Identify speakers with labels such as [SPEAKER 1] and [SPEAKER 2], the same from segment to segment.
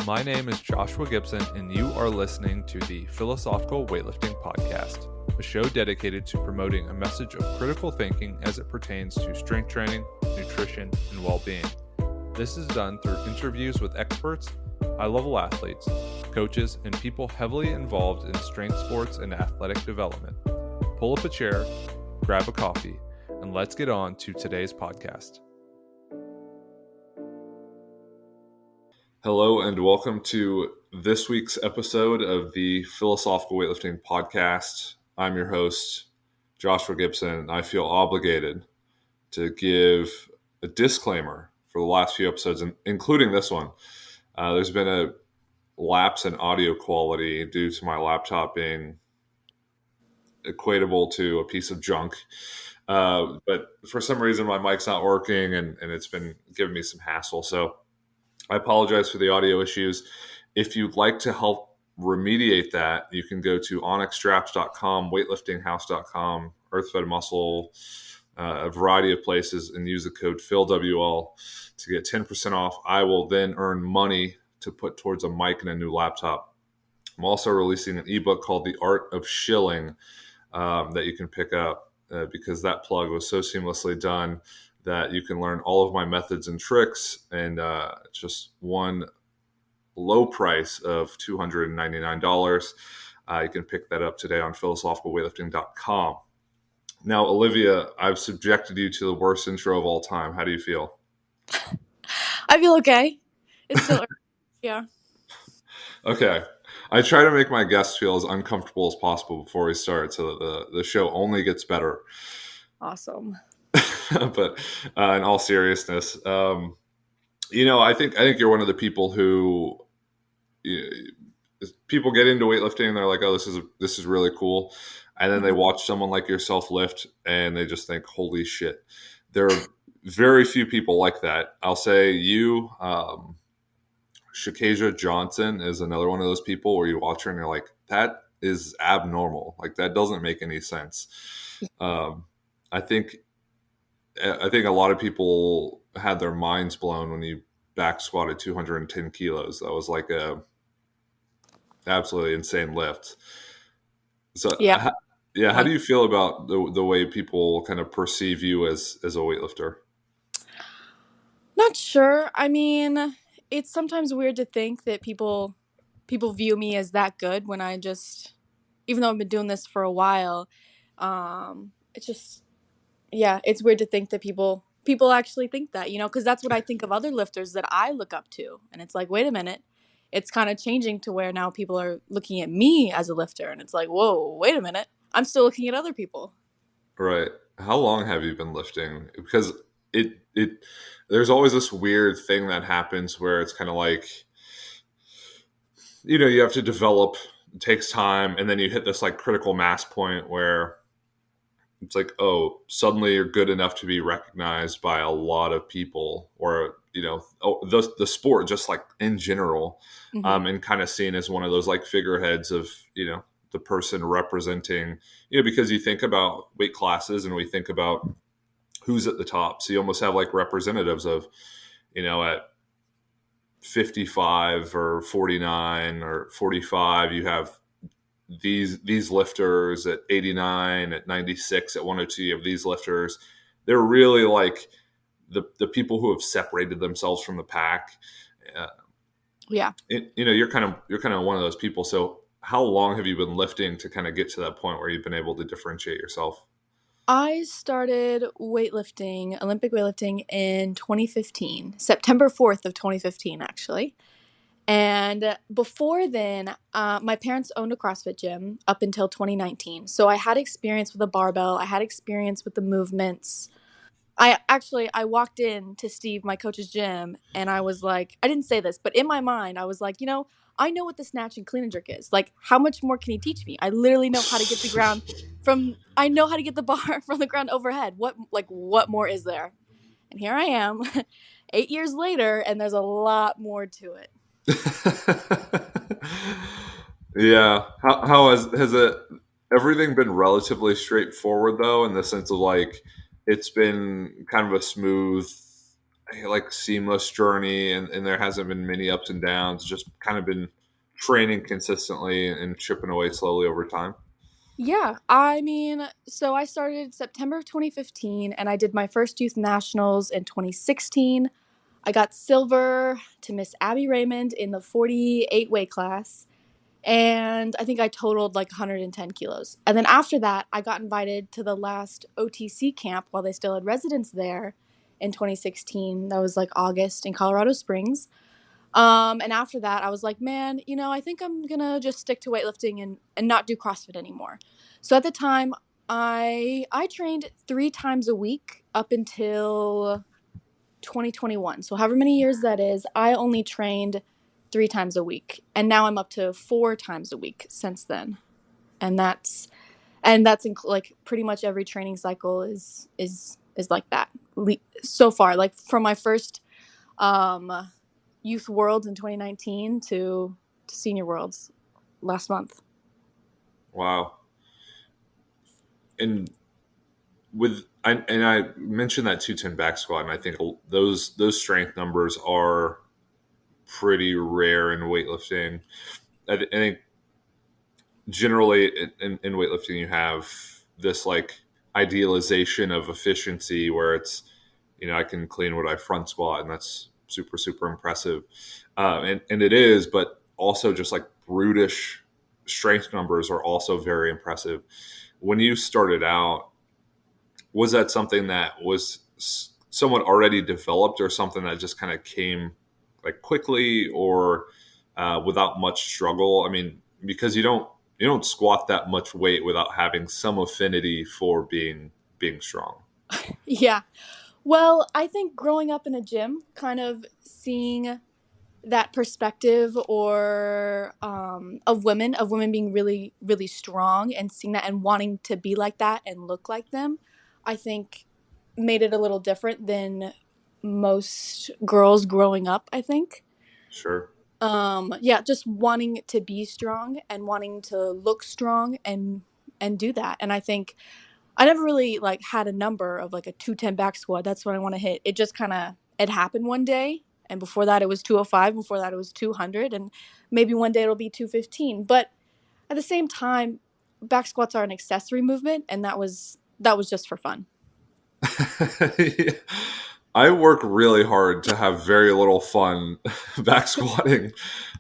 [SPEAKER 1] My name is Joshua Gibson, and you are listening to the Philosophical Weightlifting Podcast, a show dedicated to promoting a message of critical thinking as it pertains to strength training, nutrition, and well-being. This is done through interviews with experts, high-level athletes, coaches, and people heavily involved in strength sports and athletic development. Pull up a chair, grab a coffee, and let's get on to today's podcast. Hello and welcome to this week's episode of the Philosophical Weightlifting Podcast. I'm your host, Joshua Gibson, and I feel obligated to give a disclaimer for the last few episodes, including this one. There's been a lapse in audio quality due to my laptop being equatable to a piece of junk. But for some reason, my mic's not working, and it's been giving me some hassle. So I apologize for the audio issues. If you'd like to help remediate that, you can go to onyxstraps.com, weightliftinghouse.com, Earthfed Muscle, a variety of places, and use the code PHILWL to get 10% off. I will then earn money to put towards a mic and a new laptop. I'm also releasing an ebook called The Art of Shilling that you can pick up because that plug was so seamlessly done that you can learn all of my methods and tricks, and just one low price of $299. You can pick that up today on philosophicalweightlifting.com. Now, Olivia, I've subjected you to the worst intro of all time. How do you feel?
[SPEAKER 2] I feel okay. It's still early. Yeah.
[SPEAKER 1] Okay. I try to make my guests feel as uncomfortable as possible before we start so that the show only gets better.
[SPEAKER 2] Awesome.
[SPEAKER 1] But in all seriousness, I think you're one of the people who people get into weightlifting and they're like, oh, this is really cool. And then they watch someone like yourself lift and they just think, holy shit. There are very few people like that. I'll say you, Shakasia Johnson is another one of those people where you watch her and you're like, that is abnormal. Like, that doesn't make any sense. I think a lot of people had their minds blown when you back squatted 210 kilos. That was like a absolutely insane lift. So
[SPEAKER 2] Yeah.
[SPEAKER 1] how do you feel about the way people kind of perceive you as a weightlifter?
[SPEAKER 2] Not sure. I mean, it's sometimes weird to think that people view me as that good when I just, even though I've been doing this for a while, it's just, yeah, it's weird to think that people actually think that, because that's what I think of other lifters that I look up to. And it's like, wait a minute. It's kind of changing to where now people are looking at me as a lifter. And it's like, whoa, wait a minute. I'm still looking at other people.
[SPEAKER 1] Right. How long have you been lifting? Because there's always this weird thing that happens where it's kind of like, you have to develop, it takes time, and then you hit this like critical mass point where it's like, oh, suddenly you're good enough to be recognized by a lot of people, or the sport just like in general, and kind of seen as one of those like figureheads of the person representing, because you think about weight classes and we think about who's at the top, so you almost have like representatives of at 55 or 49 or 45 you have these lifters, at 89, at 96, at 102, you have these lifters. They're really like the people who have separated themselves from the pack.
[SPEAKER 2] Yeah.
[SPEAKER 1] You're kind of one of those people. So how long have you been lifting to kind of get to that point where you've been able to differentiate yourself?
[SPEAKER 2] I started weightlifting, Olympic weightlifting, in 2015, September 4th of 2015, actually. And before then, my parents owned a CrossFit gym up until 2019. So I had experience with a barbell. I had experience with the movements. I walked in to Steve, my coach's gym, and I was like, I didn't say this, but in my mind, I was like, I know what the snatch and clean and jerk is. Like, how much more can he teach me? I literally know how to get I know how to get the bar from the ground overhead. What more is there? And here I am 8 years later, and there's a lot more to it.
[SPEAKER 1] Yeah. How has it everything been relatively straightforward though, in the sense of like it's been kind of a smooth like seamless journey, and there hasn't been many ups and downs. Just kind of been training consistently and chipping away slowly over time.
[SPEAKER 2] Yeah, I mean, so I started September of 2015 and I did my first youth nationals in 2016. I got silver to Miss Abby Raymond in the 48 weight class. And I think I totaled like 110 kilos. And then after that, I got invited to the last OTC camp while they still had residents there in 2016. That was like August in Colorado Springs. And after that, I was like, man, I think I'm gonna just stick to weightlifting and not do CrossFit anymore. So at the time, I trained 3 times a week up until 2021. So however many years that is, I only trained 3 times a week, and now I'm up to 4 times a week since then. And that's like pretty much every training cycle is like that so far. Like from my first um, youth worlds in 2019 to senior worlds last month.
[SPEAKER 1] Wow. And I mentioned that 210 back squat, and I think those strength numbers are pretty rare in weightlifting. I think generally in weightlifting you have this like idealization of efficiency where it's, I can clean what I front squat, and that's super super impressive, and it is, but also just like brutish strength numbers are also very impressive. When you started out, was that something that was somewhat already developed, or something that just kind of came like quickly, or without much struggle? I mean, because you don't squat that much weight without having some affinity for being strong.
[SPEAKER 2] Yeah. Well, I think growing up in a gym, kind of seeing that perspective or of women being really really strong and seeing that and wanting to be like that and look like them, I think made it a little different than most girls growing up, I think.
[SPEAKER 1] Sure.
[SPEAKER 2] Yeah, just wanting to be strong and wanting to look strong and do that. And I think I never really like had a number of like a 210 back squat. That's what I want to hit. It just kind of it happened one day, and before that it was 205. Before that it was 200, and maybe one day it'll be 215. But at the same time, back squats are an accessory movement, and that was just for fun.
[SPEAKER 1] Yeah. I work really hard to have very little fun back squatting.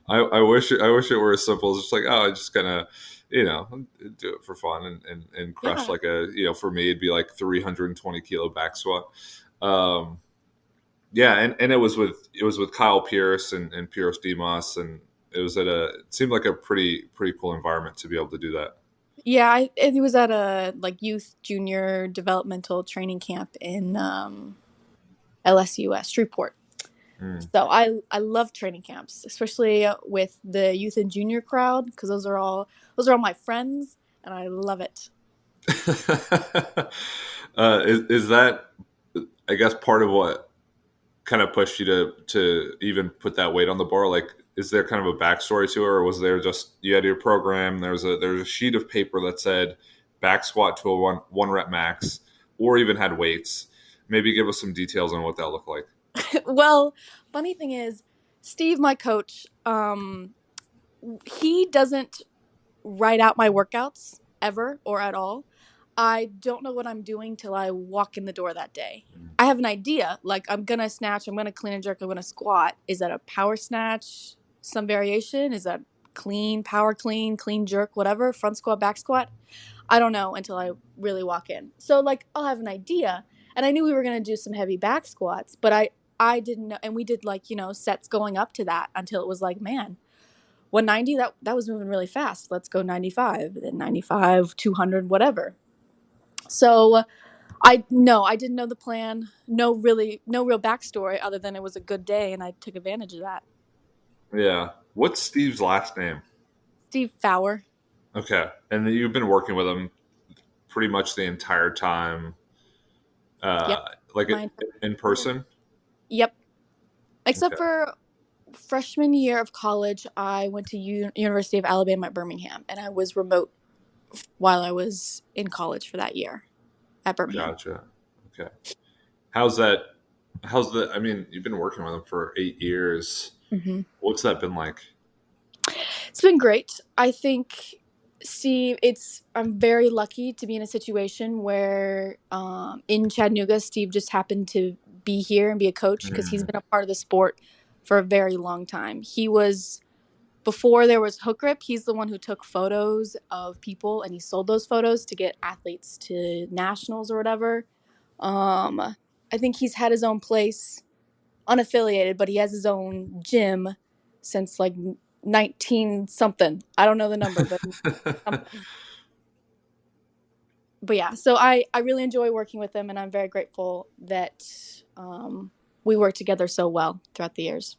[SPEAKER 1] I wish it were as simple as just like, oh, I just kind of, do it for fun, and crush
[SPEAKER 2] Yeah,
[SPEAKER 1] like a, for me it'd be like 320 kilo back squat. Um, yeah, and it was with Kyle Pierce and Pierce Demos, and it seemed like a pretty cool environment to be able to do that.
[SPEAKER 2] yeah. It was at a like youth junior developmental training camp in LSUS Shreveport.
[SPEAKER 1] Mm.
[SPEAKER 2] So I love training camps, especially with the youth and junior crowd, because those are all my friends, and I love it.
[SPEAKER 1] Is that, I guess, part of what kind of pushed you to even put that weight on the bar? Like, is there kind of a backstory to it, or was there just you had your program? There's a sheet of paper that said back squat to a one rep max, or even had weights. Maybe give us some details on what that looked like.
[SPEAKER 2] Well, funny thing is, Steve, my coach, he doesn't write out my workouts ever or at all. I don't know what I'm doing till I walk in the door that day. I have an idea, like I'm gonna snatch, I'm gonna clean and jerk, I'm gonna squat. Is that a power snatch? Some variation? Is that clean, power clean, clean jerk, whatever? Front squat, back squat? I don't know until I really walk in. So like I'll have an idea, and I knew we were gonna do some heavy back squats, but I didn't know, and we did like sets going up to that until it was like, man, 190, that was moving really fast. Let's go 95, then 95, 200, whatever. So I didn't know the plan. No real backstory other than it was a good day and I took advantage of that.
[SPEAKER 1] Yeah. What's Steve's last name?
[SPEAKER 2] Steve Fowler.
[SPEAKER 1] Okay, and then you've been working with him pretty much the entire time,
[SPEAKER 2] Yep.
[SPEAKER 1] like
[SPEAKER 2] My
[SPEAKER 1] in
[SPEAKER 2] career.
[SPEAKER 1] person.
[SPEAKER 2] Yep. Except
[SPEAKER 1] Okay,
[SPEAKER 2] for freshman year of college, I went to University of Alabama at Birmingham, and I was remote while I was in college for that year at Birmingham.
[SPEAKER 1] gotcha. Okay, how's that? I mean, you've been working with him for 8 years.
[SPEAKER 2] Hmm.
[SPEAKER 1] What's that been like?
[SPEAKER 2] It's been great. I think Steve, I'm very lucky to be in a situation where in Chattanooga, Steve just happened to be here and be a coach because he's
[SPEAKER 1] Mm.
[SPEAKER 2] been a part of the sport for a very long time. He was before there was hook grip, he's the one who took photos of people and he sold those photos to get athletes to nationals or whatever. I think he's had his own place, unaffiliated, but he has his own gym since like 19 something. I don't know the number, but something. But yeah, so I really enjoy working with him, and I'm very grateful that we work together so well throughout the years.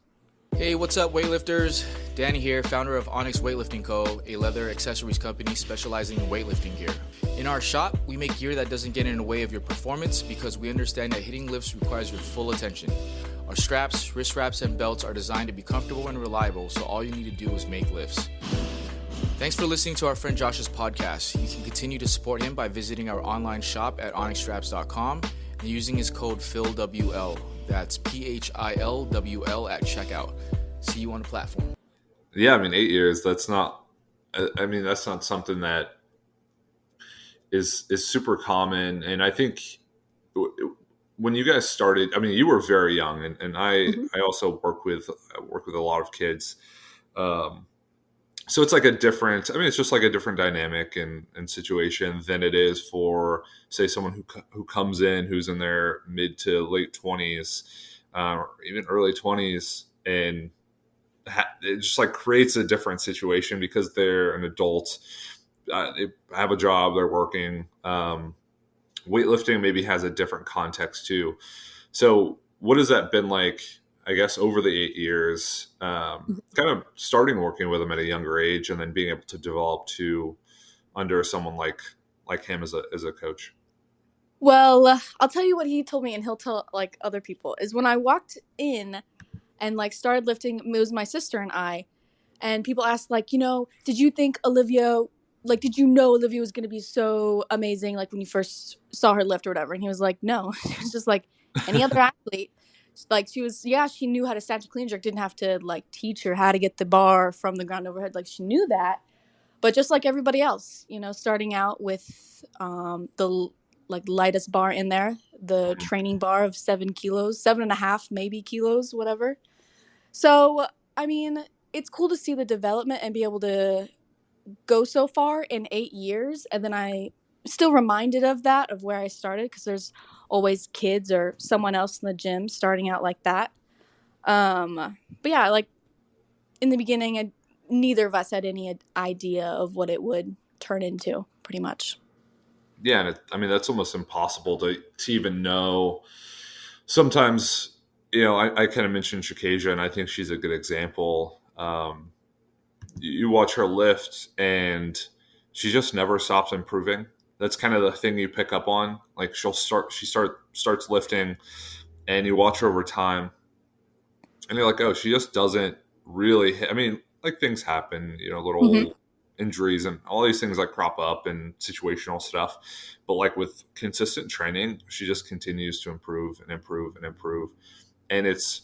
[SPEAKER 3] Hey, what's up, weightlifters? Danny here, founder of Onyx Weightlifting Co., a leather accessories company specializing in weightlifting gear. In our shop, we make gear that doesn't get in the way of your performance because we understand that hitting lifts requires your full attention. Our straps, wrist wraps, and belts are designed to be comfortable and reliable, so all you need to do is make lifts. Thanks for listening to our friend Josh's podcast. You can continue to support him by visiting our online shop at onyxstraps.com and using his code PHILWL. That's PHILWL at checkout. See you on the platform.
[SPEAKER 1] Yeah, I mean, 8 years. That's not. I mean, that's not something that is super common. And I think when you guys started, I mean, you were very young, and
[SPEAKER 2] Hmm.
[SPEAKER 1] I also work with a lot of kids. Um, so it's like a different. I mean, it's just like a different dynamic and situation than it is for, say, someone who comes in who's in their mid to late 20s, or even early 20s, and it just like creates a different situation because they're an adult. They have a job, they're working. Weightlifting maybe has a different context too. So, what has that been like? I guess over the 8 years, kind of starting working with him at a younger age, and then being able to develop to under someone like him as a coach.
[SPEAKER 2] Well, I'll tell you what he told me, and he'll tell like other people. Is when I walked in and like started lifting, it was my sister and I, and people asked like, did you think Olivia, like, did you know Olivia was going to be so amazing, like when you first saw her lift or whatever? And he was like, no. She was just like any other athlete. Like she was, yeah, she knew how to snatch a clean jerk, didn't have to like teach her how to get the bar from the ground overhead, like she knew that. But just like everybody else, starting out with the like lightest bar in there, the training bar of 7 kilos, 7.5 maybe kilos, whatever. So, I mean, it's cool to see the development and be able to go so far in 8 years. And then I still reminded of that, of where I started, because there's always kids or someone else in the gym starting out like that. But yeah, like in the beginning, neither of us had any idea of what it would turn into, pretty much.
[SPEAKER 1] Yeah, and I mean that's almost impossible to even know. Sometimes, I kind of mentioned Shikasia, and I think she's a good example. You watch her lift, and she just never stops improving. That's kind of the thing you pick up on. Like starts lifting, and you watch her over time, and you're like, oh, she just doesn't really hit. I mean, like things happen,
[SPEAKER 2] Hmm.
[SPEAKER 1] little injuries and all these things like crop up and situational stuff. But like with consistent training, she just continues to improve and improve and improve. And it's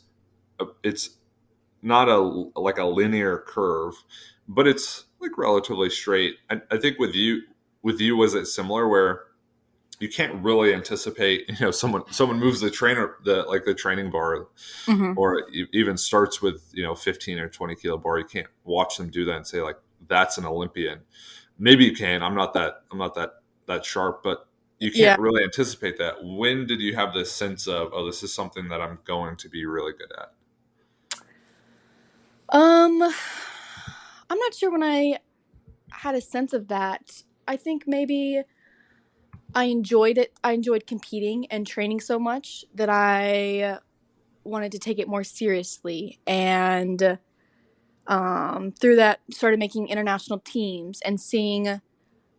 [SPEAKER 1] not like a linear curve, but it's like relatively straight. I think with you, was it similar where you can't really anticipate, someone moves the training bar,
[SPEAKER 2] Hmm.
[SPEAKER 1] or it even starts with 15 or 20 kilo bar. You can't watch them do that and say like that's an Olympian. Maybe you can. I'm not that sharp, but you
[SPEAKER 2] Yeah.
[SPEAKER 1] can't really anticipate that. When did you have this sense of, oh, this is something that I'm going to be really good at?
[SPEAKER 2] I'm not sure when I had a sense of that. I think maybe I enjoyed it. I enjoyed competing and training so much that I wanted to take it more seriously. And through that, started making international teams and seeing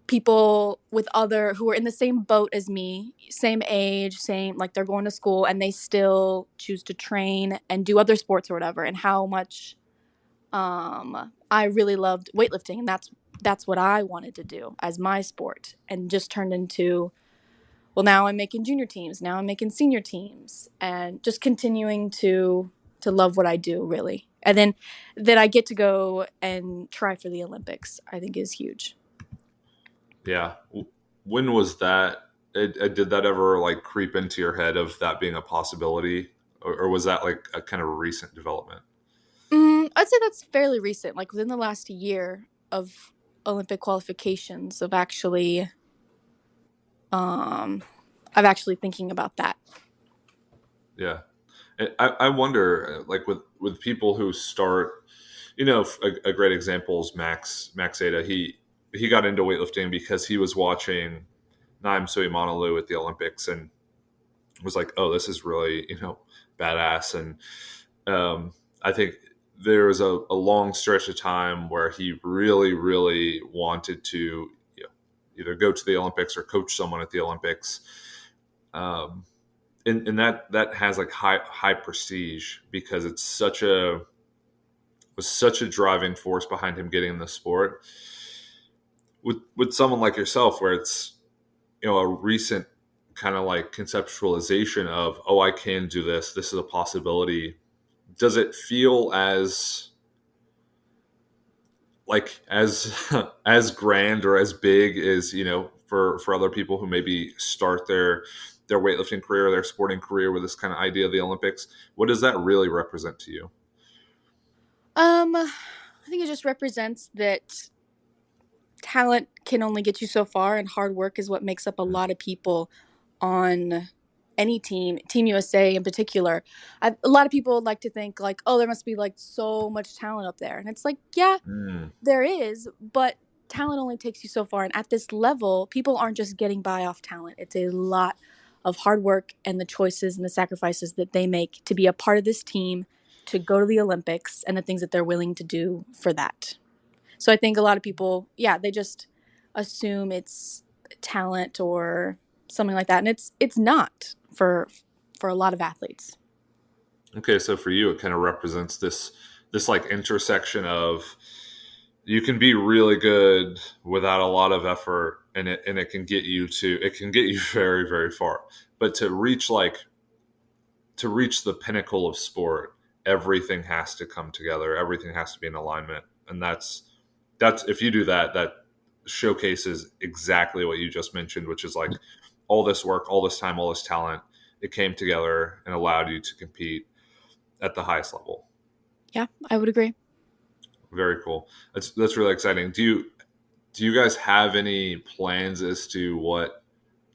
[SPEAKER 2] people with other who are in the same boat as me, same age, same, like they're going to school and they still choose to train and do other sports or whatever, and how much I really loved weightlifting, and that's what I wanted to do as my sport, and just turned into well, now I'm making junior teams, now I'm making senior teams, and just continuing to love what I do, really. And then that I get to go and try for the Olympics, I think is huge.
[SPEAKER 1] Yeah. When was that? Did that ever like creep into your head of that being a possibility, or was that like a kind of recent development?
[SPEAKER 2] I'd say that's fairly recent, like within the last year of Olympic qualifications um, of actually thinking about that.
[SPEAKER 1] Yeah. I wonder, like with people who start, a great example is Max Ada. He got into weightlifting because he was watching Naim Suimanalu at the Olympics and was like, oh, this is really badass. And I think there was a long stretch of time where he really really wanted to either go to the Olympics or coach someone at the Olympics. Um, and that has like high prestige because it's such a driving force behind him getting in the sport. With someone like yourself, where it's a recent kind of like conceptualization of, oh, I can do this. This is a possibility. Does it feel as like as as grand or as big as for other people who maybe start their weightlifting career or their sporting career with this kind of idea of the Olympics? What does that really represent to you?
[SPEAKER 2] I think it just represents that talent can only get you so far, and hard work is what makes up a lot of people on any team, Team USA in particular. A lot of people like to think like, oh, there must be like so much talent up there, and it's like, yeah,
[SPEAKER 1] Mm,
[SPEAKER 2] there is, but talent only takes you so far. And at this level, people aren't just getting by off talent. It's a lot of hard work and the choices and the sacrifices that they make to be a part of this team, to go to the Olympics, and the things that they're willing to do for that. So I think a lot of people, yeah, they just assume it's talent or something like that, and it's not for a lot of athletes.
[SPEAKER 1] okay, so for you, it kind of represents this like intersection of you can be really good without a lot of effort, and it can get you very very far. But to reach the pinnacle of sport, everything has to come together. Everything has to be in alignment, and that's if you do that, that showcases exactly what you just mentioned, which is like all this work, all this time, all this talent. It came together and allowed you to compete at the highest level.
[SPEAKER 2] Yeah, I would agree.
[SPEAKER 1] Very cool. That's really exciting. Do you guys have any plans as to what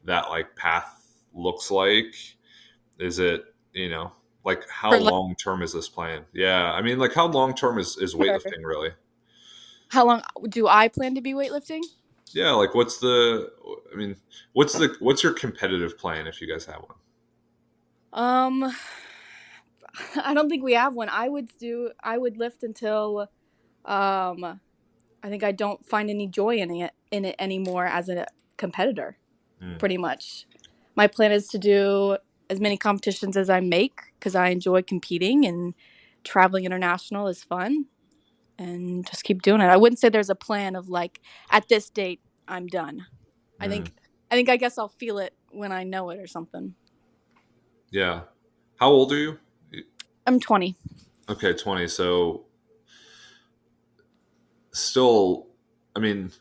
[SPEAKER 1] that like path looks like? Is it, like how
[SPEAKER 2] For like,
[SPEAKER 1] long term is this plan? Yeah. I mean, like how long term is weightlifting really?
[SPEAKER 2] how long do I plan to be weightlifting?
[SPEAKER 1] Yeah, like I mean, what's your competitive plan if you guys have one?
[SPEAKER 2] Um, I don't think we have one. I would lift until I think I don't find any joy in it anymore as a competitor,
[SPEAKER 1] Hmm.
[SPEAKER 2] pretty much. My plan is to do as many competitions as I make because I enjoy competing, and traveling international is fun, and just keep doing it. I wouldn't say there's a plan of like at this date I'm done. I
[SPEAKER 1] Hmm.
[SPEAKER 2] think I guess I'll feel it when I know it or something.
[SPEAKER 1] Yeah. How old are you?
[SPEAKER 2] I'm 20.
[SPEAKER 1] Okay, 20. So still, I mean,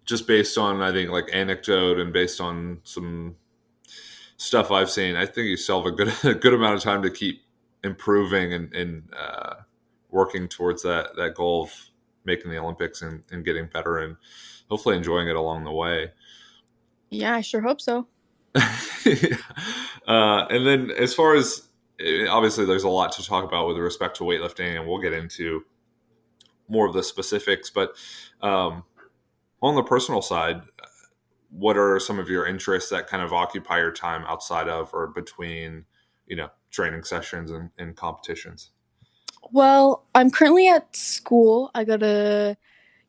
[SPEAKER 1] just based on I think like anecdote and based on some stuff I've seen, I think you still have a good a good amount of time to keep improving and working towards that goal of making the Olympics and getting better and hopefully enjoying it along the way.
[SPEAKER 2] Yeah, I sure hope so.
[SPEAKER 1] Yeah. And then as far as obviously there's a lot to talk about with respect to weightlifting, and we'll get into more of the specifics. But um, on the personal side, what are some of your interests that kind of occupy your time outside of or between, training sessions and competitions?
[SPEAKER 2] Well, I'm currently at school. I go to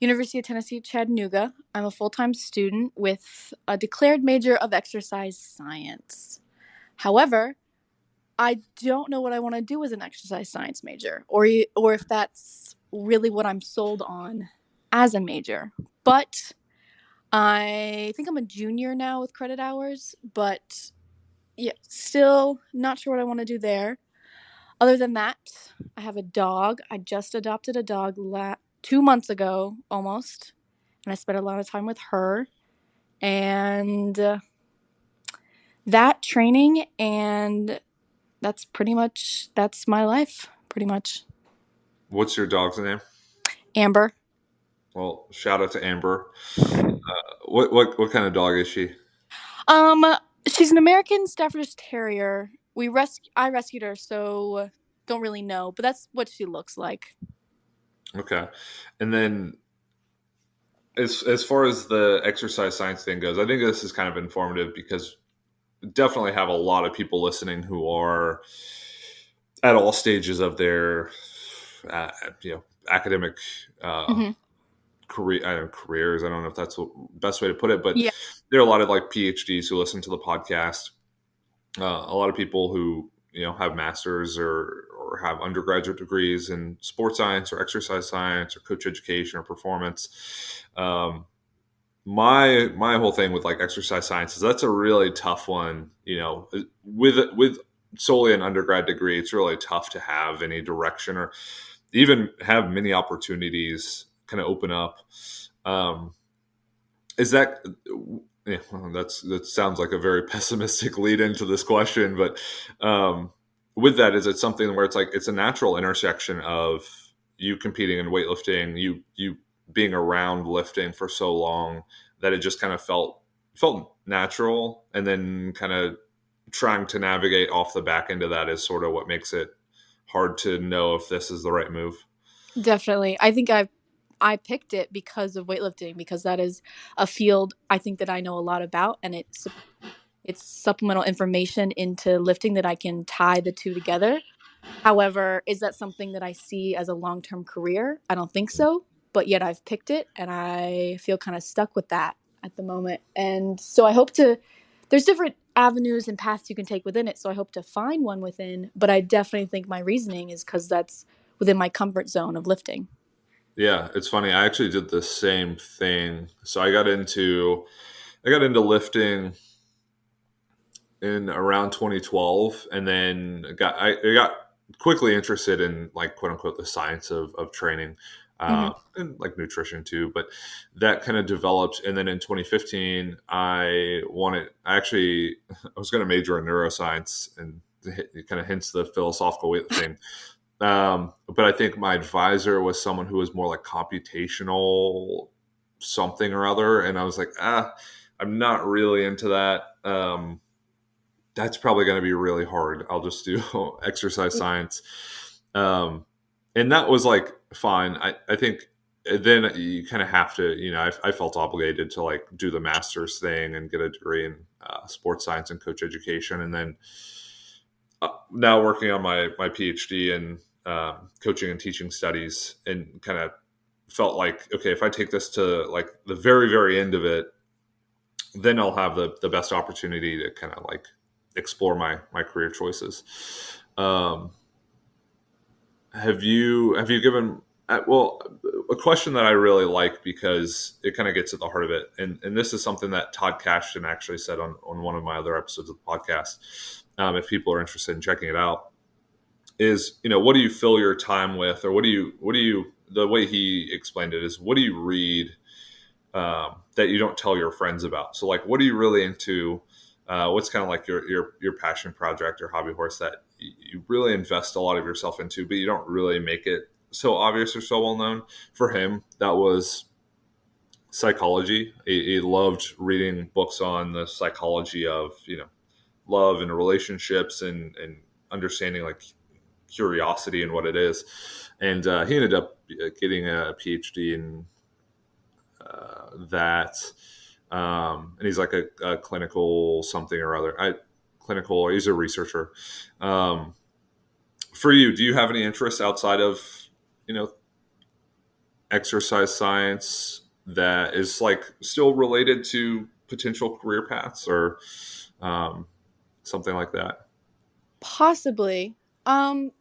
[SPEAKER 2] University of Tennessee, Chattanooga. I'm a full-time student with a declared major of exercise science. However, I don't know what I want to do as an exercise science major, or if that's really what I'm sold on as a major. But I think I'm a junior now with credit hours, but yeah, still not sure what I want to do there. Other than that, I have a dog. I just adopted a dog 2 months ago almost, and I spent a lot of time with her. And that training, and that's my life pretty much.
[SPEAKER 1] What's your dog's name?
[SPEAKER 2] Amber.
[SPEAKER 1] Well, shout out to Amber. What kind of dog is she?
[SPEAKER 2] Um, she's an American Staffordshire Terrier. I rescued her, so don't really know, but that's what she looks like.
[SPEAKER 1] Okay, and then as far as the exercise science thing goes, I think this is kind of informative because definitely have a lot of people listening who are at all stages of their uh, academic
[SPEAKER 2] Hmm.
[SPEAKER 1] careers. I don't know if that's the best way to put it, but
[SPEAKER 2] Yeah.
[SPEAKER 1] there are a lot of like PhDs who listen to the podcast. A lot of people who have masters or have undergraduate degrees in sports science or exercise science or coach education or performance. My whole thing with like exercise science is that's a really tough one. With solely an undergrad degree, it's really tough to have any direction or even have many opportunities kind of open up. Um, is that yeah, well, that sounds like a very pessimistic lead into this question, but with that, is it something where it's like it's a natural intersection of you competing in weightlifting, you being around lifting for so long that it just kind of felt natural, and then kind of trying to navigate off the back end of that is sort of what makes it hard to know if this is the right move.
[SPEAKER 2] Definitely. I think I picked it because of weightlifting, because that is a field I think that I know a lot about, and it's supplemental information into lifting that I can tie the two together. However, is that something that I see as a long-term career? I don't think so, but yet I've picked it and I feel kind of stuck with that at the moment. And so I hope to there's different avenues and paths you can take within it, so I hope to find one within, but I definitely think my reasoning is cuz that's within my comfort zone of lifting.
[SPEAKER 1] Yeah, it's funny. I actually did the same thing. So I got into lifting in around 2012, and then I got quickly interested in like quote unquote the science of training,
[SPEAKER 2] Mhm.
[SPEAKER 1] and like nutrition too. But that kind of developed, and then in 2015, I actually I was going to major in neuroscience, and it kind of hints the philosophical weightlifting. But I think my advisor was someone who was more like computational something or other, and I was like, I'm not really into that. That's probably going to be really hard. I'll just do exercise science. Um, and that was like fine. I think then you kind of have to, I felt obligated to like do the master's thing and get a degree in sports science and coach education. And then now working on my PhD in coaching and teaching studies, and kind of felt like, okay, if I take this to like the very, very end of it, then I'll have the best opportunity to kind of like explore my career choices. Um, have you given well, a question that I really like because it kind of gets at the heart of it, and this is something that Todd Cashton actually said on one of my other episodes of the podcast. If people are interested in checking it out, is what do you fill your time with, or what do you the way he explained it is, what do you read that you don't tell your friends about? So like, what are you really into? What's kind of like your passion project or hobby horse that you really invest a lot of yourself into, but you don't really make it so obvious or so well known? For him, that was psychology. He loved reading books on the psychology of love and relationships, and understanding like curiosity and what it is. And he ended up getting a PhD in that. And he's like a clinical something or other. Clinical. He's a researcher. Um, for you, do you have any interests outside of you know exercise science that is like still related to potential career paths, or um, something like that?
[SPEAKER 2] Possibly. Some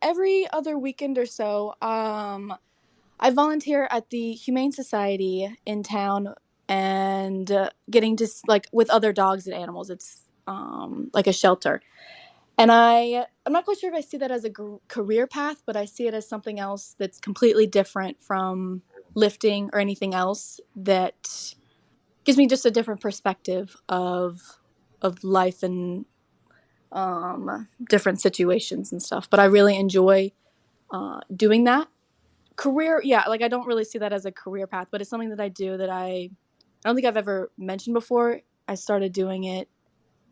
[SPEAKER 2] every other weekend or so, I volunteer at the Humane Society in town. and getting to like with other dogs and animals. It's like a shelter. And I'm not quite sure if I see that as a career path, but I see it as something else that's completely different from lifting or anything else, that gives me just a different perspective of life and different situations and stuff. But I really enjoy doing that. Career, yeah, like I don't really see that as a career path, but it's something that I do that I don't think I've ever mentioned before. I started doing it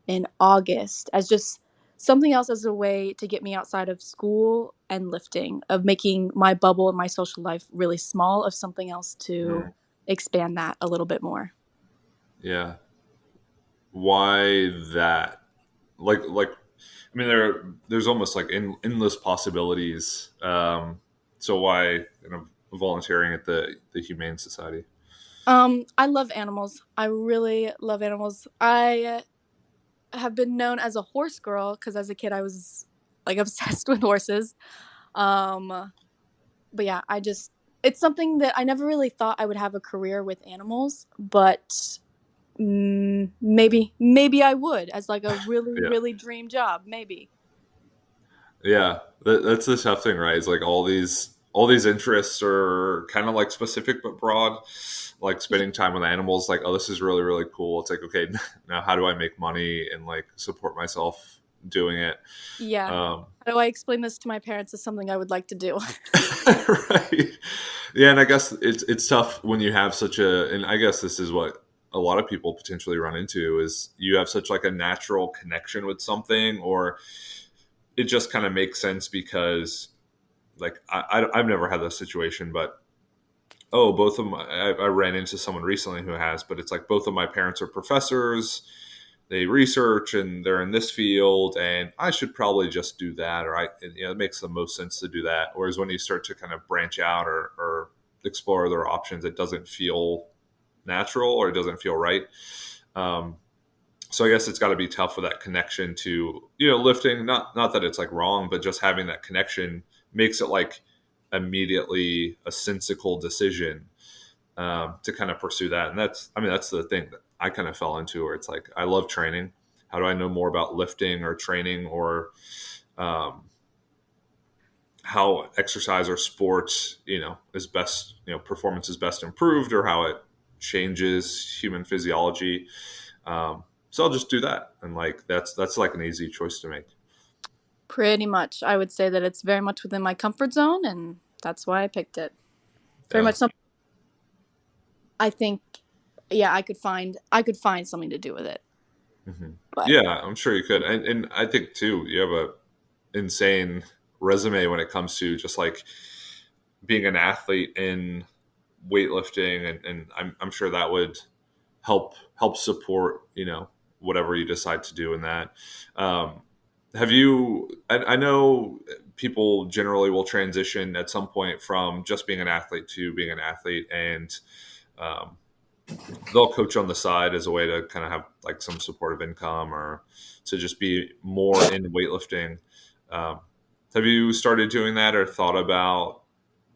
[SPEAKER 2] in August as just something else, as a way to get me outside of school and lifting, of making my bubble and my social life really small, of something else to
[SPEAKER 1] Mm,
[SPEAKER 2] expand that a little bit more.
[SPEAKER 1] yeah. Why that? Like I mean, there's almost like endless possibilities. So why, volunteering at the Humane Society?
[SPEAKER 2] I love animals. I really love animals. I have been known as a horse girl because as a kid I was like obsessed with horses. Um, but yeah, it's something that I never really thought I would have a career with animals, but maybe I would, as like a really
[SPEAKER 1] Yeah,
[SPEAKER 2] really dream job, maybe.
[SPEAKER 1] yeah. That's the tough thing, right? It's like all these interests are kind of like specific but broad. Like spending time with animals, like, oh, this is really really cool. It's like, okay, now how do I make money and like support myself doing it?
[SPEAKER 2] Yeah.
[SPEAKER 1] Um,
[SPEAKER 2] How do I explain this to my parents as something I would like to do?
[SPEAKER 1] right. Yeah, and I guess it's tough when you have such a, and I guess this is what a lot of people potentially run into, is you have such like a natural connection with something, or it just kind of makes sense because like I've never had this situation, but oh, both of my, I ran into someone recently who has, but it's like both of my parents are professors. They research and they're in this field, and I should probably just do that, or it makes the most sense to do that. Whereas when you start to kind of branch out or explore other options, it doesn't feel natural or it doesn't feel right. Um, so I guess it's got to be tough with that connection to, lifting. Not that it's like wrong, but just having that connection makes it like immediately a sensical decision, to kind of pursue that. And that's the thing that I kind of fell into, where it's like, I love training. How do I know more about lifting or training, or um, how exercise or sports, is best, performance is best improved, or how it changes human physiology. So I'll just do that. And like, that's like an easy choice to make.
[SPEAKER 2] Pretty much. I would say that it's very much within my comfort zone, and that's why I picked it. It's very
[SPEAKER 1] Yeah.
[SPEAKER 2] much something I think, yeah, I could find something to do with it.
[SPEAKER 1] Hmm.
[SPEAKER 2] But
[SPEAKER 1] Yeah, I'm sure you could. And I think too, you have a insane resume when it comes to just like being an athlete in weightlifting, and I'm sure that would help support, whatever you decide to do in that. um, have you, I know people generally will transition at some point from just being an athlete to being an athlete, and um, they'll coach on the side as a way to kind of have like some supportive income, or to just be more in weightlifting. um, have you started doing that, or thought about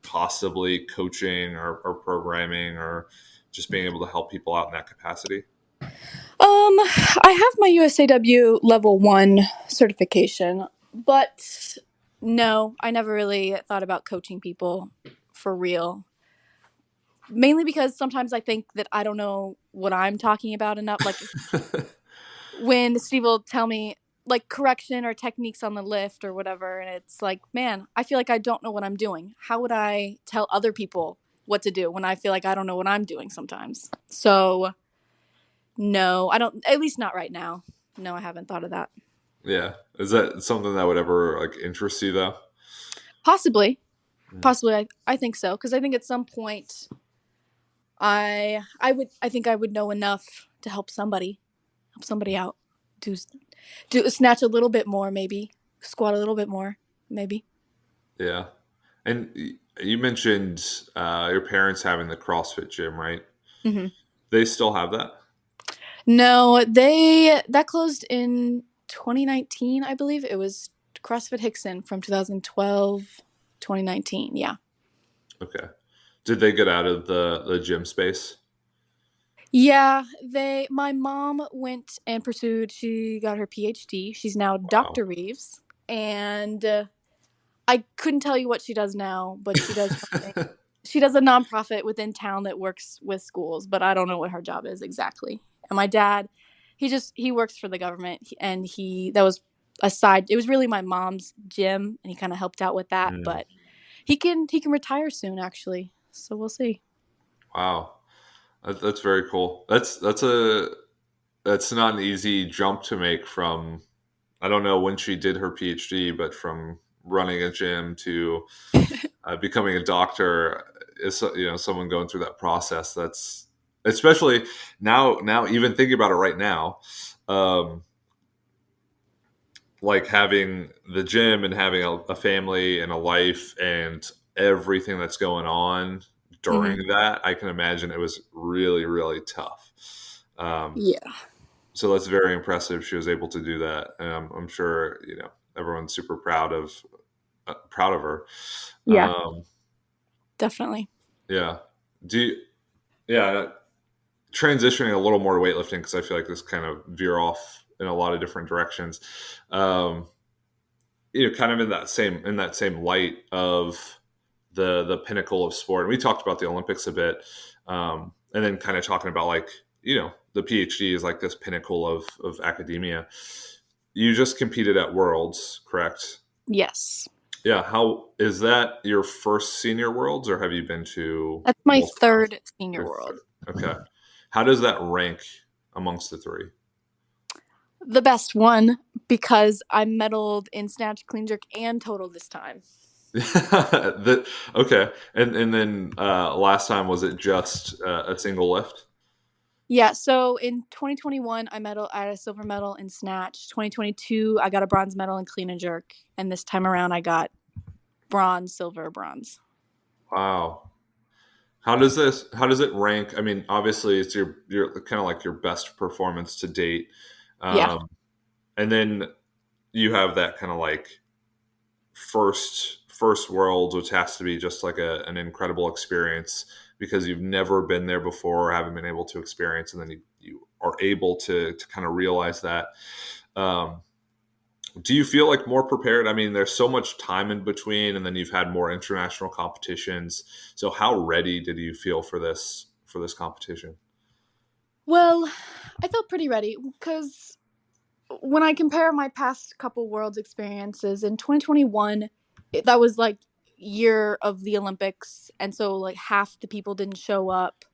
[SPEAKER 1] possibly coaching, or programming, or just being able to help people out in that capacity?
[SPEAKER 2] I have my USAW level 1 certification, but no, I never really thought about coaching people for real. Mainly because sometimes I think that I don't know what I'm talking about enough. Like when Steve will tell me like correction or techniques on the lift or whatever, and it's like, man, I feel like I don't know what I'm doing. How would I tell other people what to do when I feel like I don't know what I'm doing sometimes? So no, I don't, at least not right now. No, I haven't thought of that.
[SPEAKER 1] Yeah. Is that something that would ever like interest you though?
[SPEAKER 2] Possibly.
[SPEAKER 1] Mm.
[SPEAKER 2] Possibly, I think so, because I think at some point I think I would know enough to help somebody out, do do snatch a little bit more, maybe squat a little bit more, maybe.
[SPEAKER 1] Yeah. And you mentioned your parents having the CrossFit gym, right?
[SPEAKER 2] Hmm.
[SPEAKER 1] They still have that?
[SPEAKER 2] No, they that closed in 2019, I believe. It was CrossFit Hickson from 2012, 2019. Yeah.
[SPEAKER 1] Okay. Did they get out of the gym space?
[SPEAKER 2] Yeah, my mom went and pursued, she got her PhD. She's now
[SPEAKER 1] Wow.
[SPEAKER 2] Dr. Reeves. And I couldn't tell you what she does now, but she does something. She does a nonprofit within town that works with schools, but I don't know what her job is exactly. And my dad, he works for the government, and that was it was really my mom's gym, and he kind of helped out with that,
[SPEAKER 1] Mm,
[SPEAKER 2] but he can retire soon actually. So we'll see.
[SPEAKER 1] wow. That's very cool. That's not an easy jump to make from, I don't know when she did her PhD, but from running a gym to becoming a doctor is, someone going through that process. That's especially now even thinking about it right now, um, like having the gym and having a family and a life and everything that's going on
[SPEAKER 2] Mhm.
[SPEAKER 1] during that. I can imagine it was really really tough. Um,
[SPEAKER 2] Yeah.
[SPEAKER 1] so that's very impressive. She was able to do that, and I'm sure everyone's super proud of her.
[SPEAKER 2] Yeah,
[SPEAKER 1] Um,
[SPEAKER 2] definitely.
[SPEAKER 1] yeah. Do you, yeah, transitioning a little more to weightlifting because I feel like this kind of veer off in a lot of different directions. Um, kind of in that same light of the pinnacle of sport. And we talked about the Olympics a bit, and then kind of talking about like the PhD is like this pinnacle of academia. You just competed at Worlds, correct?
[SPEAKER 2] Yes.
[SPEAKER 1] Yeah. How is that your first senior Worlds, or have you been to
[SPEAKER 2] That's my
[SPEAKER 1] multiple?
[SPEAKER 2] third senior world.
[SPEAKER 1] Okay. How does that rank amongst the three?
[SPEAKER 2] The best one because I medaled in snatch, clean jerk, and total this time.
[SPEAKER 1] Okay, and then last time was it just a single lift?
[SPEAKER 2] Yeah, so in 2021, I had a silver medal in snatch. 2022, I got a bronze medal in clean and jerk, and this time around, I got bronze, silver, bronze.
[SPEAKER 1] Wow. How does it rank? I mean, obviously it's your kind of like your best performance to date,
[SPEAKER 2] Yeah.
[SPEAKER 1] um, and then you have that kind of like first world, which has to be just like an incredible experience because you've never been there before or haven't been able to experience, and then you are able to kind of realize that. Um, do you feel like more prepared? I mean, there's so much time in between, and then you've had more international competitions. So, how ready did you feel for this competition?
[SPEAKER 2] Well, I felt pretty ready because when I compare my past couple worlds experiences in 2021, that was like year of the Olympics, and so like half the people didn't show up.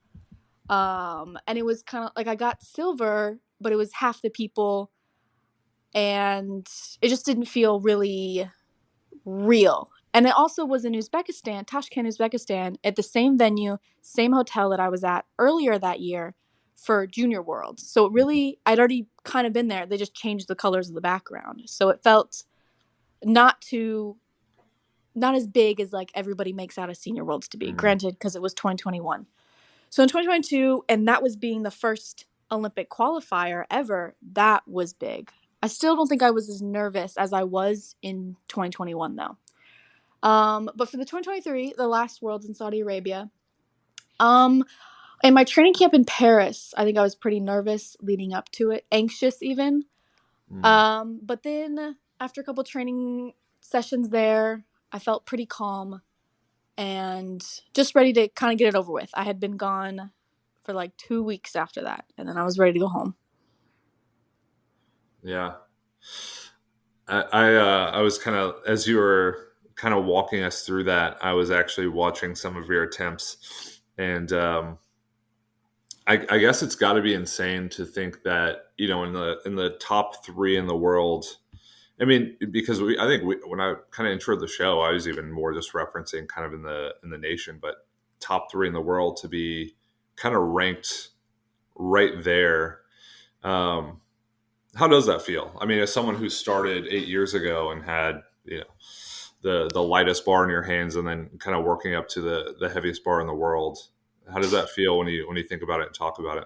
[SPEAKER 2] And it was kind of like I got silver, but it was half the people, and it just didn't feel really real. And it also was in Uzbekistan, Tashkent, Uzbekistan, at the same venue, same hotel that I was at earlier that year for Junior Worlds. So it really, I'd already kind of been there. They just changed the colors of the background. So it felt not too, not as big as like everybody makes out of Senior Worlds to be,
[SPEAKER 1] Mm,
[SPEAKER 2] granted, because it was 2021. So in 2022, and that was being the first Olympic qualifier ever, that was big. I still don't think I was as nervous as I was in 2021, though. But for the 2023, the last Worlds in Saudi Arabia, um, in my training camp in Paris, I think I was pretty nervous leading up to it, anxious even.
[SPEAKER 1] mm.
[SPEAKER 2] But then after a couple training sessions there, I felt pretty calm and just ready to kind of get it over with. I had been gone for like 2 weeks after that, and then I was ready to go home.
[SPEAKER 1] Yeah, I was kind of as you were kind of walking us through that, I was actually watching some of your attempts, and I guess it's got to be insane to think that in the top three in the world. I mean, because I think when I kind of introed the show, I was even more just referencing kind of in the nation, but top three in the world to be kind of ranked right there. Um, how does that feel? I mean, as someone who started 8 years ago and had the lightest bar in your hands, and then kind of working up to the heaviest bar in the world, how does that feel when you think about it and talk about it?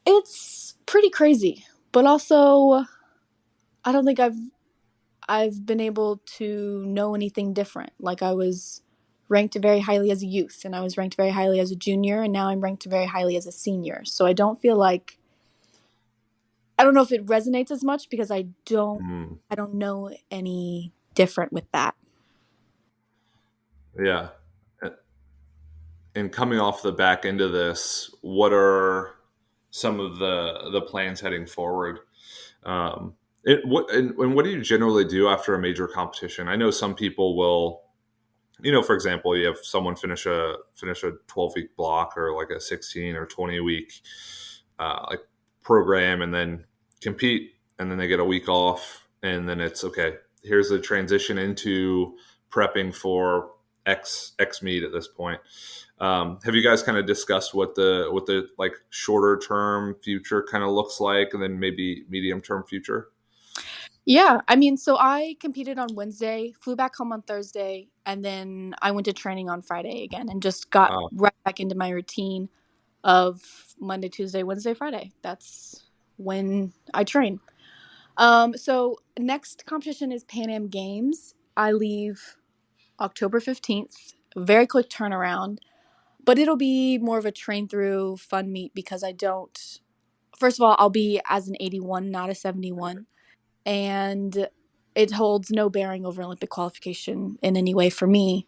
[SPEAKER 2] It's pretty crazy, but also I don't think I've been able to know anything different. Like I was ranked very highly as a youth, and I was ranked very highly as a junior, and now I'm ranked very highly as a senior. So I don't feel like, I don't know if it resonates as much because
[SPEAKER 1] Mm,
[SPEAKER 2] I don't know any different with that.
[SPEAKER 1] yeah. And coming off the back end of this, what are some of the plans heading forward? And what do you generally do after a major competition? I know some people will, for example, you have someone finish a 12-week block or like a 16 or 20-week like program, and then compete, and then they get a week off, and then it's okay. Here's the transition into prepping for X meet at this point. Have you guys kind of discussed what the like shorter term future kind of looks like, and then maybe medium term future?
[SPEAKER 2] Yeah, I mean, so I competed on Wednesday, flew back home on Thursday, and then I went to training on Friday again and just got
[SPEAKER 1] Oh,
[SPEAKER 2] right back into my routine of Monday, Tuesday, Wednesday, Friday. That's when I train. So next competition is Pan Am Games. I leave October 15th. Very quick turnaround, but it'll be more of a train through fun meet because I don't, first of all, I'll be as an 81, not a 71. And it holds no bearing over Olympic qualification in any way for me.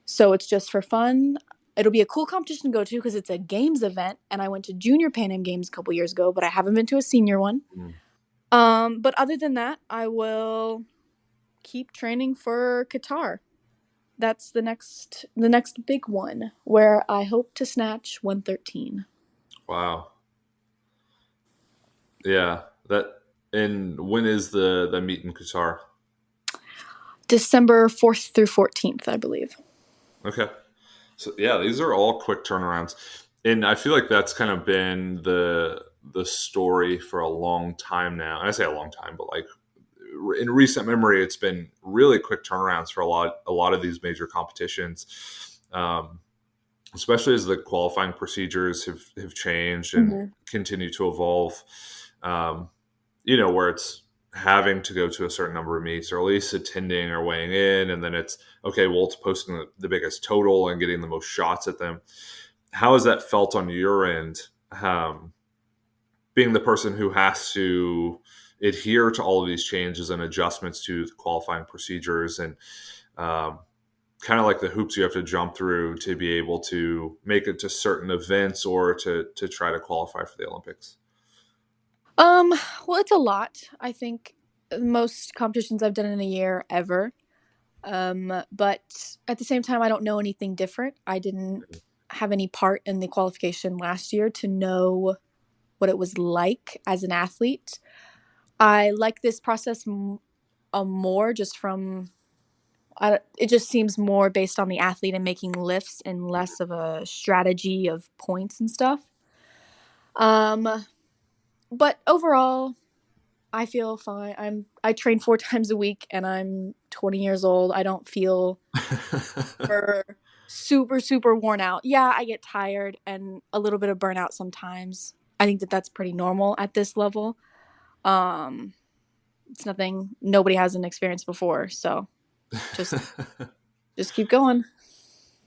[SPEAKER 2] So it's just for fun. It'll be a cool competition to go to because it's a games event, and I went to junior Pan Am Games a couple years ago, but I haven't been to a senior one.
[SPEAKER 1] mm,
[SPEAKER 2] But other than that, I will keep training for Qatar. That's the next big one where I hope to snatch 113.
[SPEAKER 1] wow. Yeah. That. And when is the meet in Qatar?
[SPEAKER 2] December 4th through 14th, I believe.
[SPEAKER 1] Okay. So yeah, these are all quick turnarounds, and I feel like that's kind of been the story for a long time now. And I say a long time, but like in recent memory, it's been really quick turnarounds for a lot of these major competitions, especially as the qualifying procedures have changed and
[SPEAKER 2] Mm-hmm.
[SPEAKER 1] continue to evolve. Um, where it's having to go to a certain number of meets or at least attending or weighing in, and then it's okay, well, it's posting the biggest total and getting the most shots at them. How has that felt on your end, being the person who has to adhere to all of these changes and adjustments to the qualifying procedures, and um, kind of like the hoops you have to jump through to be able to make it to certain events or to try to qualify for the Olympics?
[SPEAKER 2] Um, well, it's a lot. I think most competitions I've done in a year ever. But at the same time, I don't know anything different. I didn't have any part in the qualification last year to know what it was like as an athlete. I like this process more just from, it just seems more based on the athlete and making lifts and less of a strategy of points and stuff. Um, but overall, I feel fine. I train 4 times a week and I'm 20 years old. I don't feel super super worn out. Yeah, I get tired and a little bit of burnout sometimes. I think that that's pretty normal at this level. Um it's nothing nobody hasn't experienced before, so just just keep going.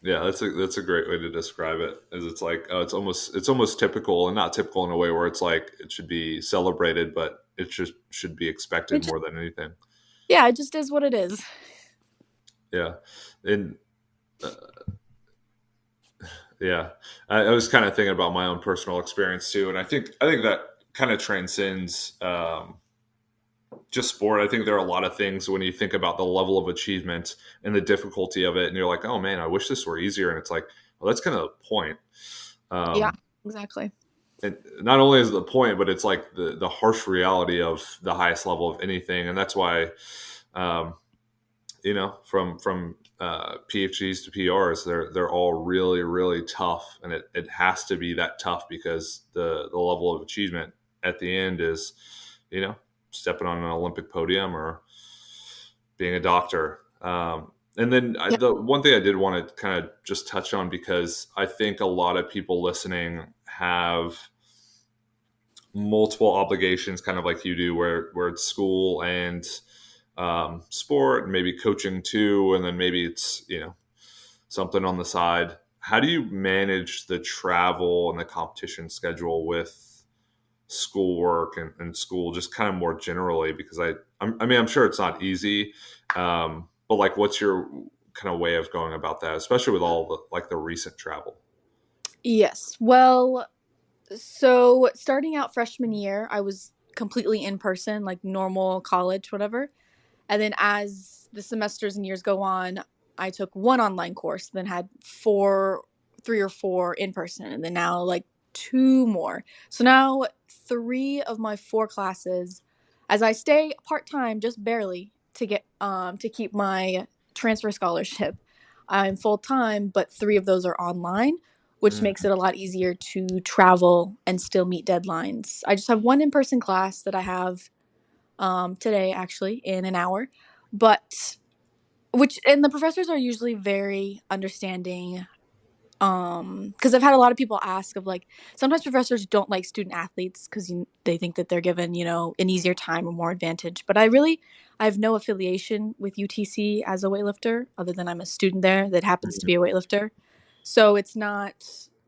[SPEAKER 1] Yeah, that's a great way to describe it. Is it's like, oh, it's almost typical, and not typical in a way where it's like it should be celebrated, but it just should be expected
[SPEAKER 2] It just
[SPEAKER 1] more than anything.
[SPEAKER 2] Yeah, it just is what it is.
[SPEAKER 1] Yeah, and uh, yeah, I was kind of thinking about my own personal experience too, and I think that kind of transcends just sport. I think there are a lot of things when you think about the level of achievement and the difficulty of it, and you're like, oh man, I wish this were easier, and it's like, well, that's kind of the point.
[SPEAKER 2] Yeah,
[SPEAKER 1] Um,
[SPEAKER 2] exactly.
[SPEAKER 1] and not only is it the point, but it's like the harsh reality of the highest level of anything, and that's why, um, from PhDs to PRs, they're all really really tough, and it has to be that tough because the level of achievement at the end is, you know, stepping on an Olympic podium or being a doctor. And then
[SPEAKER 2] Yeah.
[SPEAKER 1] the one thing I did want to kind of just touch on, because I think a lot of people listening have multiple obligations, kind of like you do, where it's school and sport, and maybe coaching too, and then maybe it's something on the side. How do you manage the travel and the competition schedule with schoolwork and school, just kind of more generally? Because I mean, I'm sure it's not easy, but like, what's your kind of way of going about that, especially with all the like the recent travel?
[SPEAKER 2] Yes. Well, so starting out freshman year, I was completely in person, like normal college, whatever. And then as the semesters and years go on, I took one online course, then had three or four in person, and then now like two more. So now three of my four classes, as I stay part time, just barely to get to keep my transfer scholarship. I'm full time, but three of those are online, which makes
[SPEAKER 1] Mm,
[SPEAKER 2] it a lot easier to travel and still meet deadlines. I just have one in person class that I have today, actually, in an hour. But which and the professors are usually very understanding. Because I've had a lot of people ask of like sometimes professors don't like student athletes because they think that they're given an easier time or more advantage. But I have no affiliation with UTC as a weightlifter other than I'm a student there that happens to be a weightlifter. So it's not.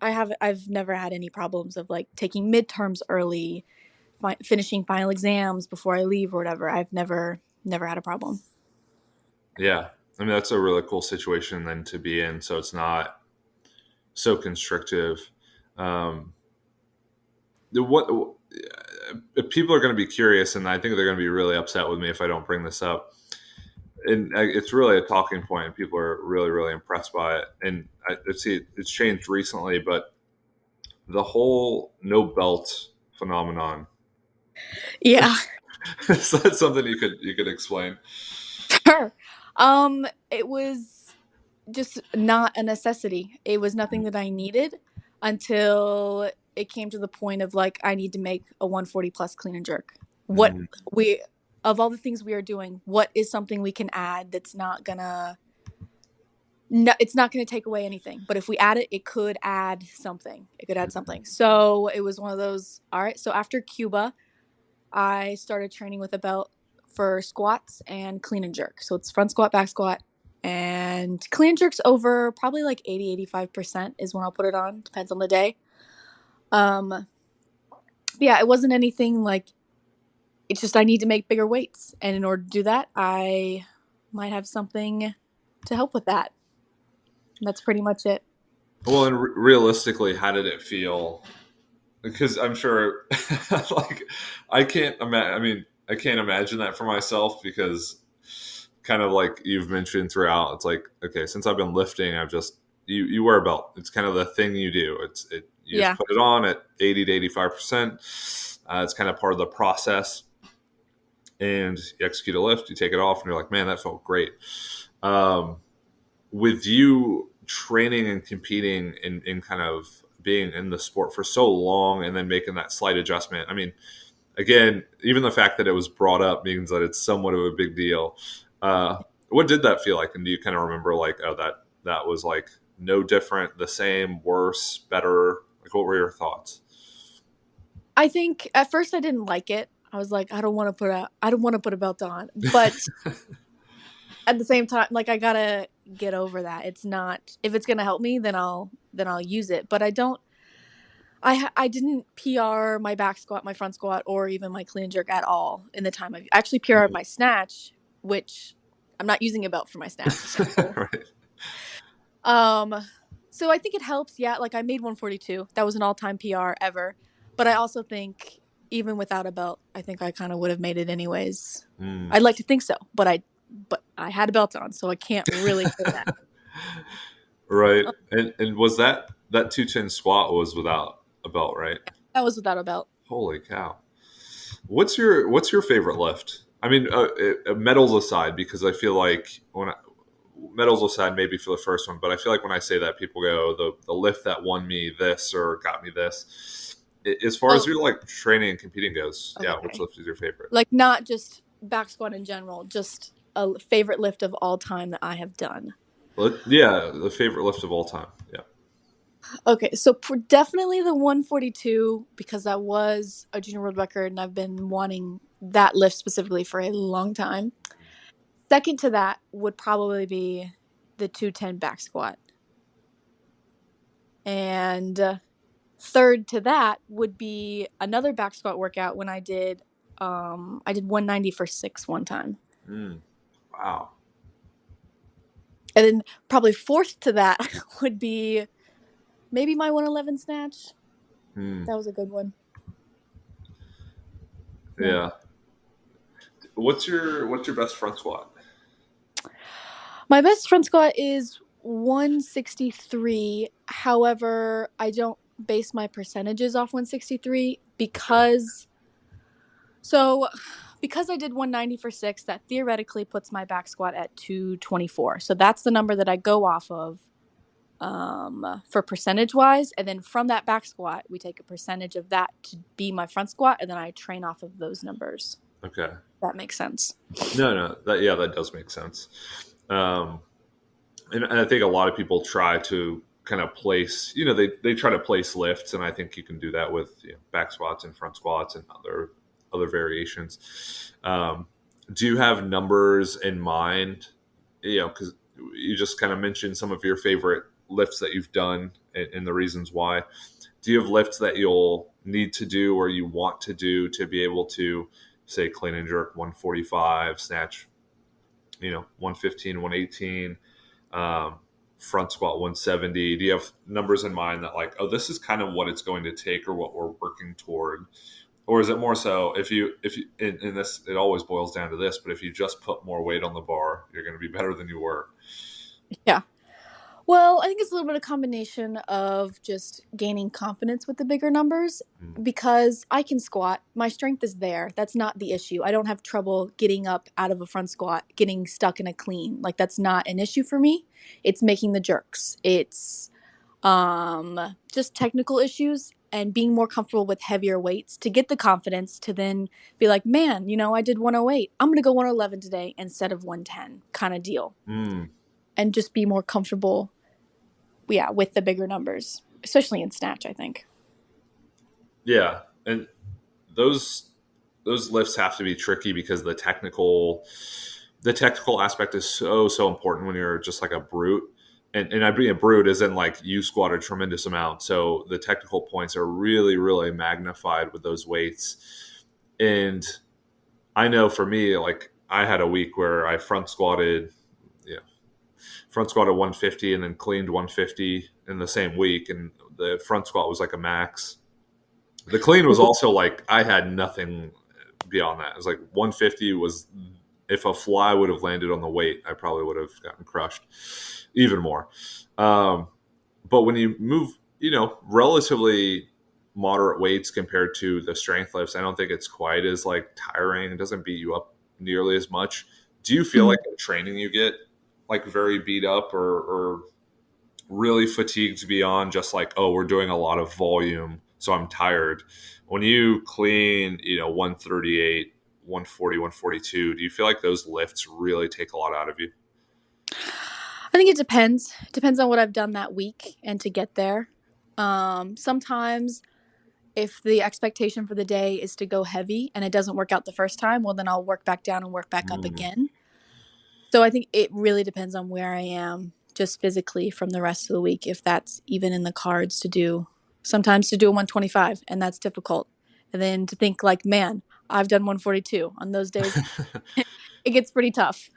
[SPEAKER 2] I've never had any problems of like taking midterms early, finishing final exams before I leave or whatever. I've never had a problem.
[SPEAKER 1] yeah, I mean that's a really cool situation then to be in. So it's not so constrictive. Um, what people are going to be curious, and I think they're going to be really upset with me if I don't bring this up. And it's really a talking point, and people are really, really impressed by it. And I see it's changed recently, but the whole no belt phenomenon.
[SPEAKER 2] Yeah.
[SPEAKER 1] Is that something you could explain?
[SPEAKER 2] Sure. It was just not a necessity. It was nothing that I needed until it came to the point of like I need to make a 140 plus clean and jerk. What
[SPEAKER 1] Mm,
[SPEAKER 2] we of all the things we are doing, what is something we can add that's not gonna no, it's not going to take away anything. But if we add it, it could add something. It could add something. So it was one of those. All right. So after Cuba, I started training with a belt for squats and clean and jerk. So it's front squat, back squat, and clean and jerks over probably like 80-85% is when I'll put it on. Depends on the day. But yeah, it wasn't anything like it's just I need to make bigger weights. And in order to do that, I might have something to help with that. That's pretty much it.
[SPEAKER 1] well, and realistically, how did it feel? Because I'm sure, like, I can't imagine. I mean, I can't imagine that for myself because, kind of like you've mentioned throughout, it's like, okay, since I've been lifting, I've just you wear a belt. It's kind of the thing you do. You just
[SPEAKER 2] Yeah.
[SPEAKER 1] put it on at 80 to 85%. It's kind of part of the process, and you execute a lift, you take it off, and you're like, man, that felt great. Um, with you training and competing in kind of being in the sport for so long and then making that slight adjustment. I mean, again, even the fact that it was brought up means that it's somewhat of a big deal. What did that feel like? And do you kind of remember like, oh, that was like no different, the same, worse, better? Like, what were your thoughts?
[SPEAKER 2] I think at first I didn't like it. I was like, I don't want to put a belt on. But at the same time, like I gotta get over that. It's not if it's gonna help me, then I'll use it. But I don't. I didn't PR my back squat, my front squat, or even my clean and jerk at all in the time I actually PR'd my snatch, which I'm not using a belt for my snatch. So
[SPEAKER 1] Right.
[SPEAKER 2] Um, so I think it helps. Yeah, like I made 142. That was an all-time PR ever. But I also think even without a belt, I think I kind of would have made it anyways.
[SPEAKER 1] Mm.
[SPEAKER 2] I'd like to think so, but I had a belt on, so I can't really say that.
[SPEAKER 1] Right. And was that 210 squat was without a belt, right?
[SPEAKER 2] That was without a belt.
[SPEAKER 1] Holy cow. What's your favorite lift? I mean, medals aside, because I feel like medals aside, maybe for the first one, but I feel like when I say that, people go the lift that won me this or got me this. As far as
[SPEAKER 2] Oh,
[SPEAKER 1] your like training and competing goes, yeah, which
[SPEAKER 2] okay.
[SPEAKER 1] lift is your favorite?
[SPEAKER 2] Like not just back squat in general, just a favorite lift of all time that I have done.
[SPEAKER 1] Well, yeah, the favorite lift of all time. Yeah.
[SPEAKER 2] Okay, so definitely the 142 because that was a junior world record and I've been wanting that lift specifically for a long time. Second to that would probably be the 210 back squat. And third to that would be another back squat workout when I did 190 for 6 one time.
[SPEAKER 1] Wow.
[SPEAKER 2] And then probably fourth to that would be maybe my 111 snatch. That was a good one.
[SPEAKER 1] Yeah. What's your best front squat?
[SPEAKER 2] My best front squat is 163. However, I don't base my percentages off 163 because I did 190 for 6, that theoretically puts my back squat at 224. So that's the number that I go off of for percentage wise. And then from that back squat, we take a percentage of that to be my front squat. And then I train off of those numbers.
[SPEAKER 1] Okay.
[SPEAKER 2] That makes sense.
[SPEAKER 1] No, that does make sense. And I think a lot of people try to kind of place, they try to place lifts, and I think you can do that with back squats and front squats and other variations. Do you have numbers in mind? Because you just kind of mentioned some of your favorite lifts that you've done and the reasons why. Do you have lifts that you'll need to do or you want to do to be able to, say, clean and jerk 145, snatch 115, 118, front squat 170? Do you have numbers in mind that, like, oh, this is kind of what it's going to take or what we're working toward? Or is it more so if you in this, it always boils down to this, but if you just put more weight on the bar, you're going to be better than you were?
[SPEAKER 2] Yeah. Well, I think it's a little bit of combination of just gaining confidence with the bigger numbers because I can squat. My strength is there. That's not the issue. I don't have trouble getting up out of a front squat, getting stuck in a clean. Like, that's not an issue for me. It's making the jerks. It's just technical issues and being more comfortable with heavier weights to get the confidence to then be like, man, I did 108. I'm going to go 111 today instead of 110 kind of deal. And just be more comfortable with the bigger numbers, especially in snatch, I think.
[SPEAKER 1] Yeah, and those lifts have to be tricky because the technical aspect is so important when you're just like a brute. And I being a brute isn't like you squat a tremendous amount, so the technical points are really, really magnified with those weights. And I know for me, like, I had a week where I front squatted 150 and then cleaned 150 in the same week, and the front squat was like a max. The clean was also like I had nothing beyond that. It was like 150 was, if a fly would have landed on the weight, I probably would have gotten crushed even more. But when you move, relatively moderate weights compared to the strength lifts, I don't think it's quite as like tiring. It doesn't beat you up nearly as much. Do you feel like in training you get like very beat up or really fatigued beyond just like, oh, we're doing a lot of volume, so I'm tired? When you clean, 138, 140, 142, do you feel like those lifts really take a lot out of you?
[SPEAKER 2] I think it depends. It depends on what I've done that week and to get there. Sometimes if the expectation for the day is to go heavy and it doesn't work out the first time, well, then I'll work back down and work back up again. So I think it really depends on where I am just physically from the rest of the week, if that's even in the cards to do. Sometimes to do a 125, and that's difficult. And then to think like, man, I've done 142 on those days. It gets pretty tough.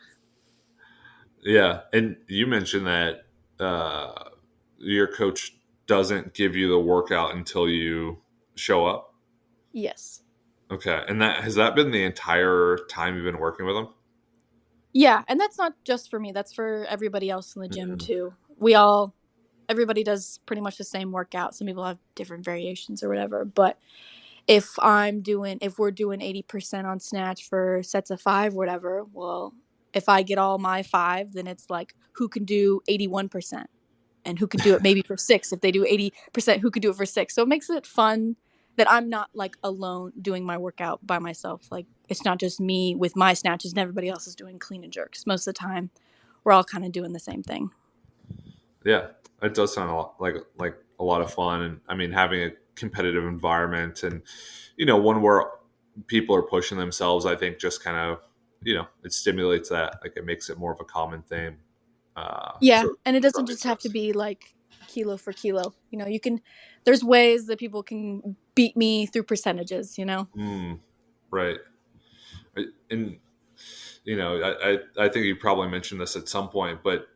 [SPEAKER 1] Yeah, and you mentioned that your coach doesn't give you the workout until you show up.
[SPEAKER 2] Yes.
[SPEAKER 1] Okay, and has that been the entire time you've been working with him?
[SPEAKER 2] Yeah, and that's not just for me. That's for everybody else in the gym too. Everybody does pretty much the same workout. Some people have different variations or whatever, but if we're doing 80% on snatch for sets of 5, whatever, well, if I get all my 5, then it's like, who can do 81%? And who could do it maybe for 6? If they do 80%, who could do it for 6? So it makes it fun that I'm not like alone doing my workout by myself. Like, it's not just me with my snatches and everybody else is doing clean and jerks. Most of the time, we're all kind of doing the same thing.
[SPEAKER 1] Yeah, it does sound like a lot of fun, and I mean, having a competitive environment and one where people are pushing themselves, I think just kind of it stimulates that, like it makes it more of a common theme.
[SPEAKER 2] Yeah,
[SPEAKER 1] for
[SPEAKER 2] and it doesn't just have to
[SPEAKER 1] success.
[SPEAKER 2] be like kilo for kilo. You can, there's ways that people can beat me through percentages.
[SPEAKER 1] Mm, right. And I think you probably mentioned this at some point, but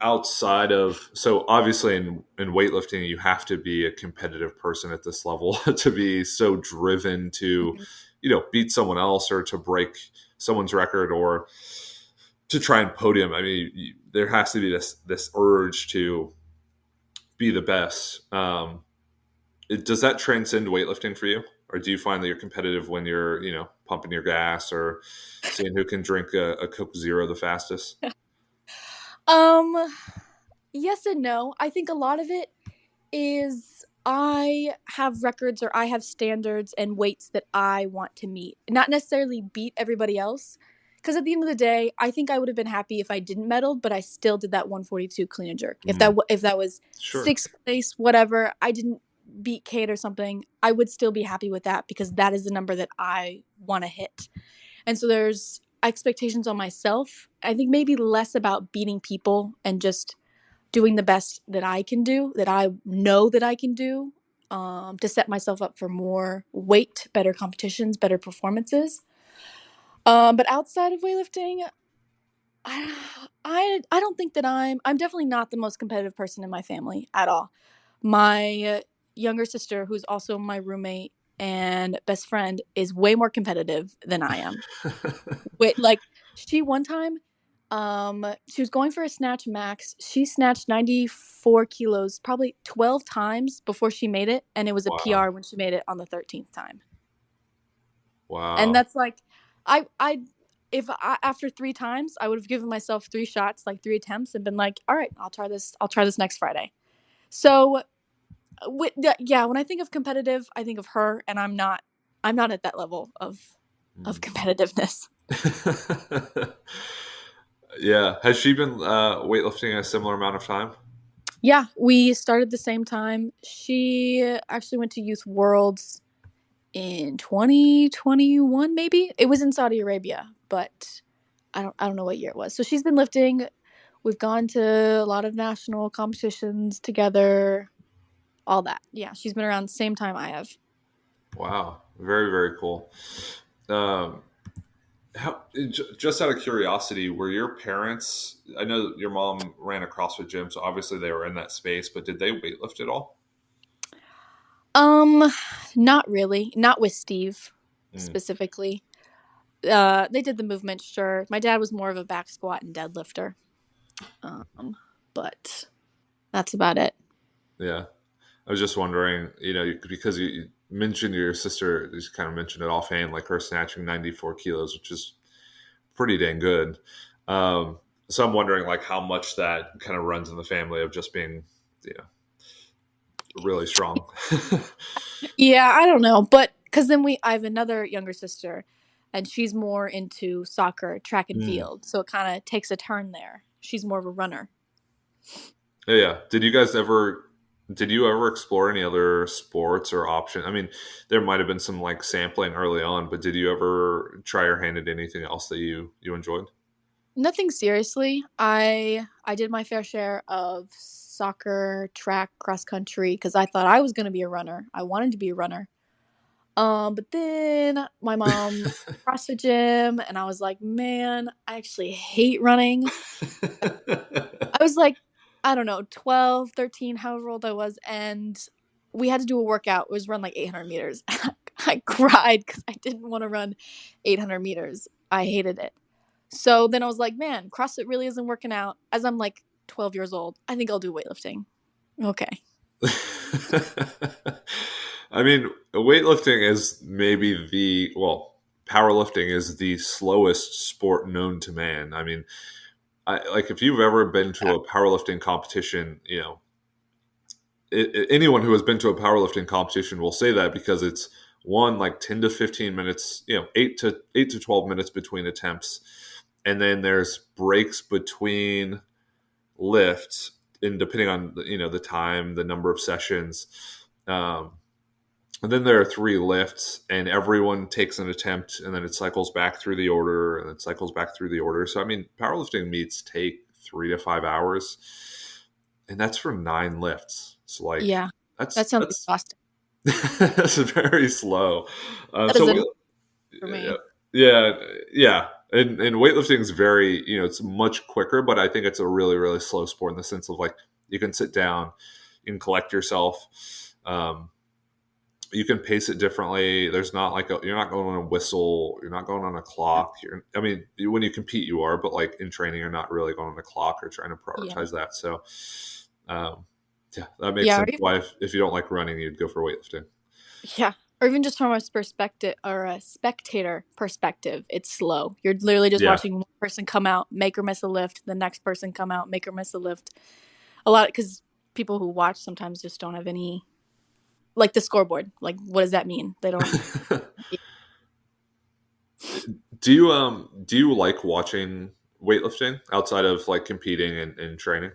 [SPEAKER 1] outside of, so obviously in weightlifting you have to be a competitive person at this level to be so driven to beat someone else or to break someone's record or to try and podium. I mean, there has to be this urge to be the best. Does that transcend weightlifting for you, or do you find that you're competitive when you're pumping your gas or seeing who can drink a Coke Zero the fastest?
[SPEAKER 2] Um, yes and no. I think a lot of it is I have records or I have standards and weights that I want to meet, not necessarily beat everybody else. Because at the end of the day, I think I would have been happy if I didn't medal, but I still did that 142 clean and jerk.
[SPEAKER 1] Mm,
[SPEAKER 2] If that was
[SPEAKER 1] sure.
[SPEAKER 2] sixth place, whatever, I didn't beat Kate or something, I would still be happy with that because that is the number that I want to hit. And so there's expectations on myself. I think maybe less about beating people and just doing the best that I can do, that I know that I can do, to set myself up for more weight, better competitions, better performances. But outside of weightlifting, I don't think that I'm definitely not the most competitive person in my family at all. My younger sister, who's also my roommate and best friend, is way more competitive than I am. Wait, like she one time, she was going for a snatch max. She snatched 94 kilos probably 12 times before she made it, and it was a
[SPEAKER 1] Wow.
[SPEAKER 2] PR when she made it on the 13th time. And
[SPEAKER 1] Wow.
[SPEAKER 2] that's like, I if I, after 3 times, I would have given myself 3 shots, like 3 attempts, and been like, all right, I'll try this. I'll try this next Friday. So, yeah, when I think of competitive, I think of her, and I'm not. I'm not at that level of
[SPEAKER 1] Mm.
[SPEAKER 2] competitiveness.
[SPEAKER 1] Yeah. Has she been weightlifting a similar amount of time?
[SPEAKER 2] Yeah, we started the same time. She actually went to Youth Worlds in 2021, maybe. It was in Saudi Arabia, but I don't know what year it was. So she's been lifting. We've gone to a lot of national competitions together, all that. Yeah, she's been around the same time I have.
[SPEAKER 1] Wow. Very, very cool. Um, just out of curiosity, were your parents, I know that your mom ran a CrossFit gym, so obviously they were in that space, but did they weightlift at all?
[SPEAKER 2] Um, Not really. Not with Steve
[SPEAKER 1] Mm,
[SPEAKER 2] specifically. They did the movement, sure. My dad was more of a back squat and deadlifter. But that's about it.
[SPEAKER 1] yeah. I was just wondering, because you mentioned your sister, you just kind of mentioned it offhand, like her snatching 94 kilos, which is pretty dang good. So I'm wondering, like, how much that kind of runs in the family of just being, you know, really strong.
[SPEAKER 2] Yeah, I don't know, but because then I have another younger sister, and she's more into soccer, track and
[SPEAKER 1] Mm.
[SPEAKER 2] field, so it kind of takes a turn there. She's more of a runner.
[SPEAKER 1] Yeah, yeah. Did you ever explore any other sports or option? I mean, there might have been some like sampling early on, but did you ever try your hand at anything else that you enjoyed?
[SPEAKER 2] Nothing seriously. I did my fair share of soccer, track, cross country because I thought I was going to be a runner. I wanted to be a runner. But then my mom CrossFit gym, and I was like, man, I actually hate running. I was like, I don't know, 12, 13, however old I was, and we had to do a workout. It was run like 800 meters. I cried because I didn't want to run 800 meters. I hated it. So then I was like, man, CrossFit really isn't working out. As I'm like 12 years old, I think I'll do weightlifting. Okay.
[SPEAKER 1] I mean, weightlifting is maybe powerlifting is the slowest sport known to man. I mean, like if you've ever been to a powerlifting competition, anyone who has been to a powerlifting competition will say that because it's one like 10 to 15 minutes, 8 to 12 minutes between attempts, and then there's breaks between lifts, and depending on the time, the number of sessions. Um, and then there are 3 lifts, and everyone takes an attempt, and then it cycles back through the order, and it cycles back through the order. So, I mean, powerlifting meets take 3 to 5 hours. and that's for 9 lifts. So like
[SPEAKER 2] Yeah, that sounds
[SPEAKER 1] that's
[SPEAKER 2] exhausting.
[SPEAKER 1] that's very slow.
[SPEAKER 2] That is
[SPEAKER 1] So
[SPEAKER 2] a
[SPEAKER 1] we,
[SPEAKER 2] for
[SPEAKER 1] yeah,
[SPEAKER 2] me.
[SPEAKER 1] yeah, yeah. And weightlifting is very, it's much quicker, but I think it's a really, really slow sport in the sense of like you can sit down, you can collect yourself. Um, you can pace it differently. There's not like you're not going on a whistle. You're not going on a clock. I mean, when you compete, you are, but like in training, you're not really going on a clock or trying to
[SPEAKER 2] Yeah,
[SPEAKER 1] prioritize that. So, um, yeah, that makes
[SPEAKER 2] yeah,
[SPEAKER 1] sense. Why, if you don't like running, you'd go for weightlifting.
[SPEAKER 2] yeah, or even just from a perspective or a spectator perspective, it's slow. You're literally just
[SPEAKER 1] Yeah.
[SPEAKER 2] watching one person come out, make or miss a lift, the next person come out, make or miss a lift. A lot because people who watch sometimes just don't have any like the scoreboard. Like, what does that mean? They don't.
[SPEAKER 1] Do you like watching weightlifting outside of like competing and training?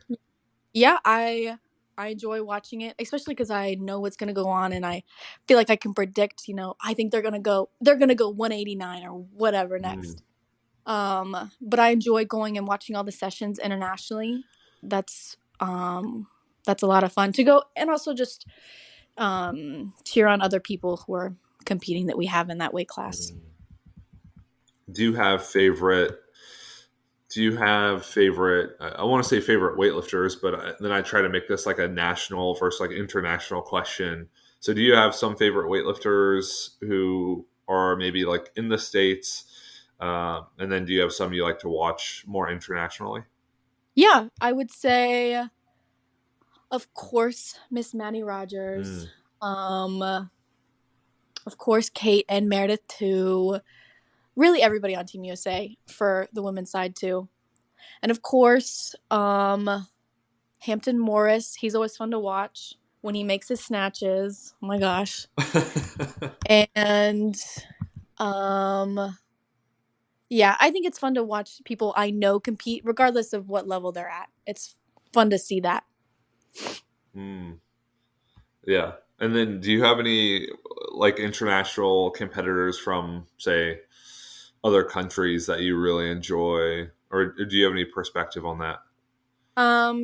[SPEAKER 2] Yeah, I enjoy watching it, especially because I know what's gonna go on, and I feel like I can predict. I think they're gonna go 189 or whatever
[SPEAKER 1] Mm.
[SPEAKER 2] next. But I enjoy going and watching all the sessions internationally. That's that's a lot of fun to go and also just cheer on other people who are competing that we have in that weight class.
[SPEAKER 1] Mm. Do you have favorite? Do you have favorite? I want to say favorite weightlifters, but then I try to make this like a national versus like international question. So, do you have some favorite weightlifters who are maybe like in the states, and then do you have some you like to watch more internationally?
[SPEAKER 2] Yeah, I would say, of course, Miss Manny Rogers.
[SPEAKER 1] Mm.
[SPEAKER 2] Um, of course, Kate and Meredith too. Really, everybody on Team USA for the women's side too, and of course, Hampton Morris. He's always fun to watch when he makes his snatches. Oh my gosh! And um, yeah, I think it's fun to watch people I know compete, regardless of what level they're at. It's fun to see that.
[SPEAKER 1] Mm. Yeah. And then do you have any like international competitors from, say, other countries that you really enjoy? Or do you have any perspective on that?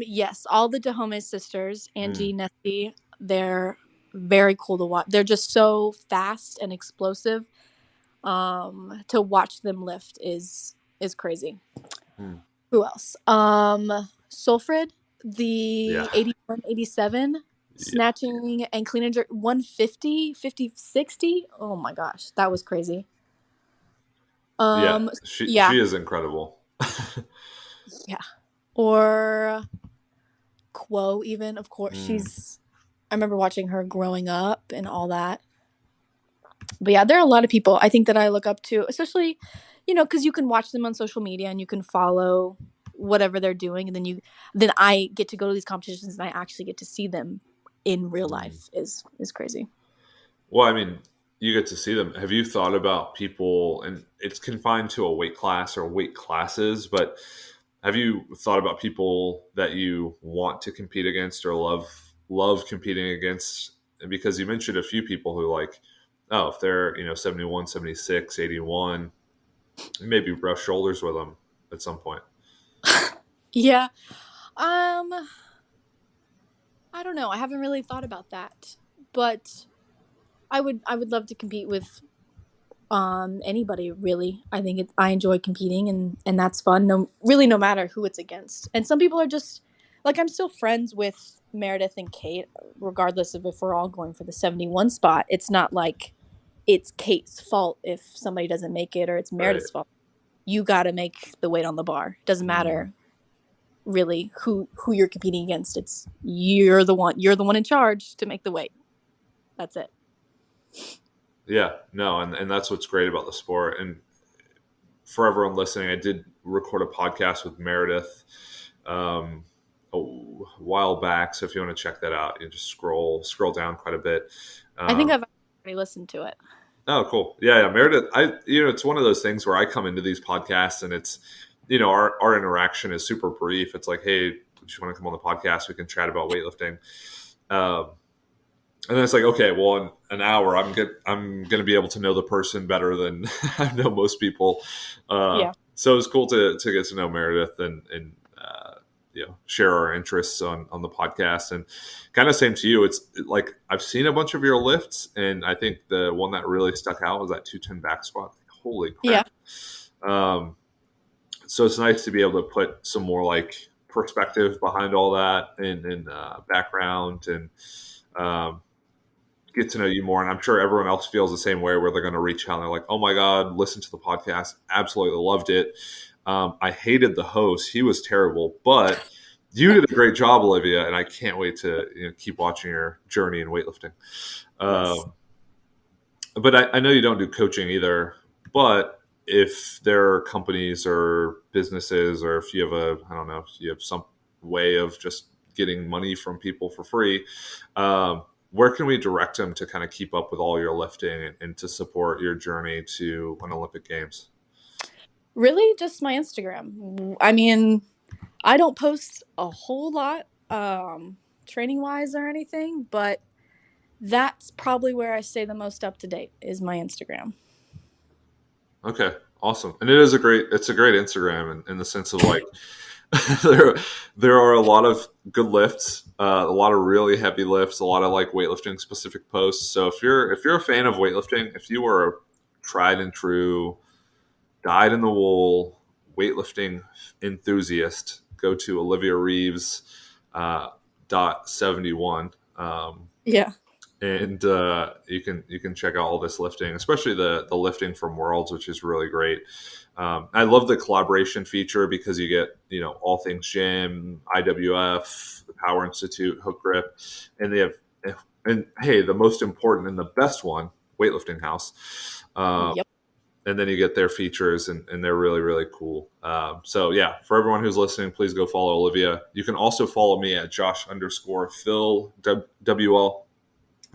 [SPEAKER 2] Yes, all the Dahomey sisters,
[SPEAKER 1] Mm.
[SPEAKER 2] Angie, Nessie, they're very cool to watch. They're just so fast and explosive. To watch them lift is crazy.
[SPEAKER 1] Mm.
[SPEAKER 2] Who else? Sulfrid,
[SPEAKER 1] Yeah.
[SPEAKER 2] the 81, 87,
[SPEAKER 1] Yeah.
[SPEAKER 2] snatching and clean and jerk 150, 50, 60. Oh my gosh, that was crazy.
[SPEAKER 1] Yeah.
[SPEAKER 2] Um,
[SPEAKER 1] She
[SPEAKER 2] yeah,
[SPEAKER 1] is incredible.
[SPEAKER 2] yeah. Or Quo, even, of course.
[SPEAKER 1] Mm.
[SPEAKER 2] I remember watching her growing up and all that. But yeah, there are a lot of people I think that I look up to, especially, because you can watch them on social media and you can follow whatever they're doing, and then I get to go to these competitions and I actually get to see them in real
[SPEAKER 1] Mm.
[SPEAKER 2] life is crazy.
[SPEAKER 1] Well, I mean, you get to see them. Have you thought about people, and it's confined to a weight class or weight classes, but have you thought about people that you want to compete against or love competing against? And because you mentioned a few people who like, oh, if they're, 71, 76, 81, maybe brush shoulders with them at some point.
[SPEAKER 2] Yeah. Um, I don't know. I haven't really thought about that, but I would love to compete with anybody really. I think I enjoy competing, and that's fun, no matter who it's against. And some people are just like, I'm still friends with Meredith and Kate regardless of if we're all going for the 71 spot. It's not like it's Kate's fault if somebody doesn't make it, or it's
[SPEAKER 1] Right.
[SPEAKER 2] Meredith's fault. You got to make the weight on the bar. It doesn't
[SPEAKER 1] Mm.
[SPEAKER 2] matter really who you're competing against. It's you're the one in charge to make the weight. That's it.
[SPEAKER 1] Yeah, no, and that's what's great about the sport. And for everyone listening, I did record a podcast with Meredith um, a while back. So if you want to check that out, you just scroll down quite a bit.
[SPEAKER 2] I think
[SPEAKER 1] Um,
[SPEAKER 2] I've already listened to it.
[SPEAKER 1] oh, cool. Yeah, yeah, Meredith. It's one of those things where I come into these podcasts and it's, our interaction is super brief. It's like, hey, do you want to come on the podcast? We can chat about weightlifting. Um, and then it's like, okay, well, in an hour, I'm gonna be able to know the person better than I know most people.
[SPEAKER 2] Yeah.
[SPEAKER 1] So it's cool to get to know Meredith and share our interests on the podcast. And kind of same to you. It's like I've seen a bunch of your lifts, and I think the one that really stuck out was that 210 back squat. Holy
[SPEAKER 2] Yeah.
[SPEAKER 1] crap! So it's nice to be able to put some more like perspective behind all that and background and get to know you more. And I'm sure everyone else feels the same way, where they're going to reach out and they're like, "Oh my god, listen to the podcast! Absolutely loved it." I hated the host; he was terrible, but you did a great job, Olivia, and I can't wait to keep watching your journey in weightlifting.
[SPEAKER 2] Yes.
[SPEAKER 1] But I know you don't do coaching either. But if there are companies or businesses, or if you have I don't know, if you have some way of just getting money from people for free, where can we direct them to kind of keep up with all your lifting and to support your journey to an Olympic Games?
[SPEAKER 2] Really, just my Instagram. I mean, I don't post a whole lot training wise or anything, but that's probably where I stay the most up to date is my Instagram.
[SPEAKER 1] Okay, awesome. And it's a great Instagram in the sense of like there there are a lot of good lifts, a lot of really heavy lifts, a lot of like weightlifting specific posts. So if you're a fan of weightlifting, if you are a tried and true, dyed in the wool weightlifting enthusiast, go to Olivia Reeves .71.
[SPEAKER 2] Yeah.
[SPEAKER 1] And you can check out all this lifting, especially the lifting from Worlds, which is really great. I love the collaboration feature because you get all things gym, IWF, the Power Institute, Hook Grip, and they have and hey, the most important and the best one, Weightlifting House.
[SPEAKER 2] Yep.
[SPEAKER 1] And then you get their features, and they're really, really cool. So yeah, for everyone who's listening, please go follow Olivia. You can also follow me at Josh_Phil WL.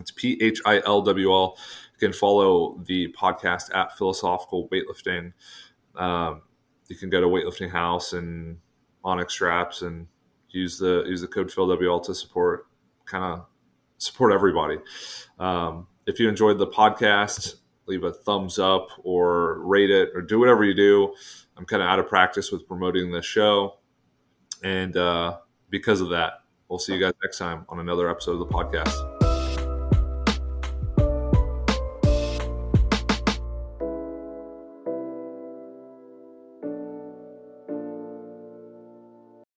[SPEAKER 1] It's PHILWL. You can follow the podcast at Philosophical Weightlifting. You can go to Weightlifting House and Onyx straps and use the code PhilWL to support everybody. If you enjoyed the podcast, leave a thumbs up or rate it or do whatever you do. I'm kind of out of practice with promoting this show, and because of that, we'll see you guys next time on another episode of the podcast.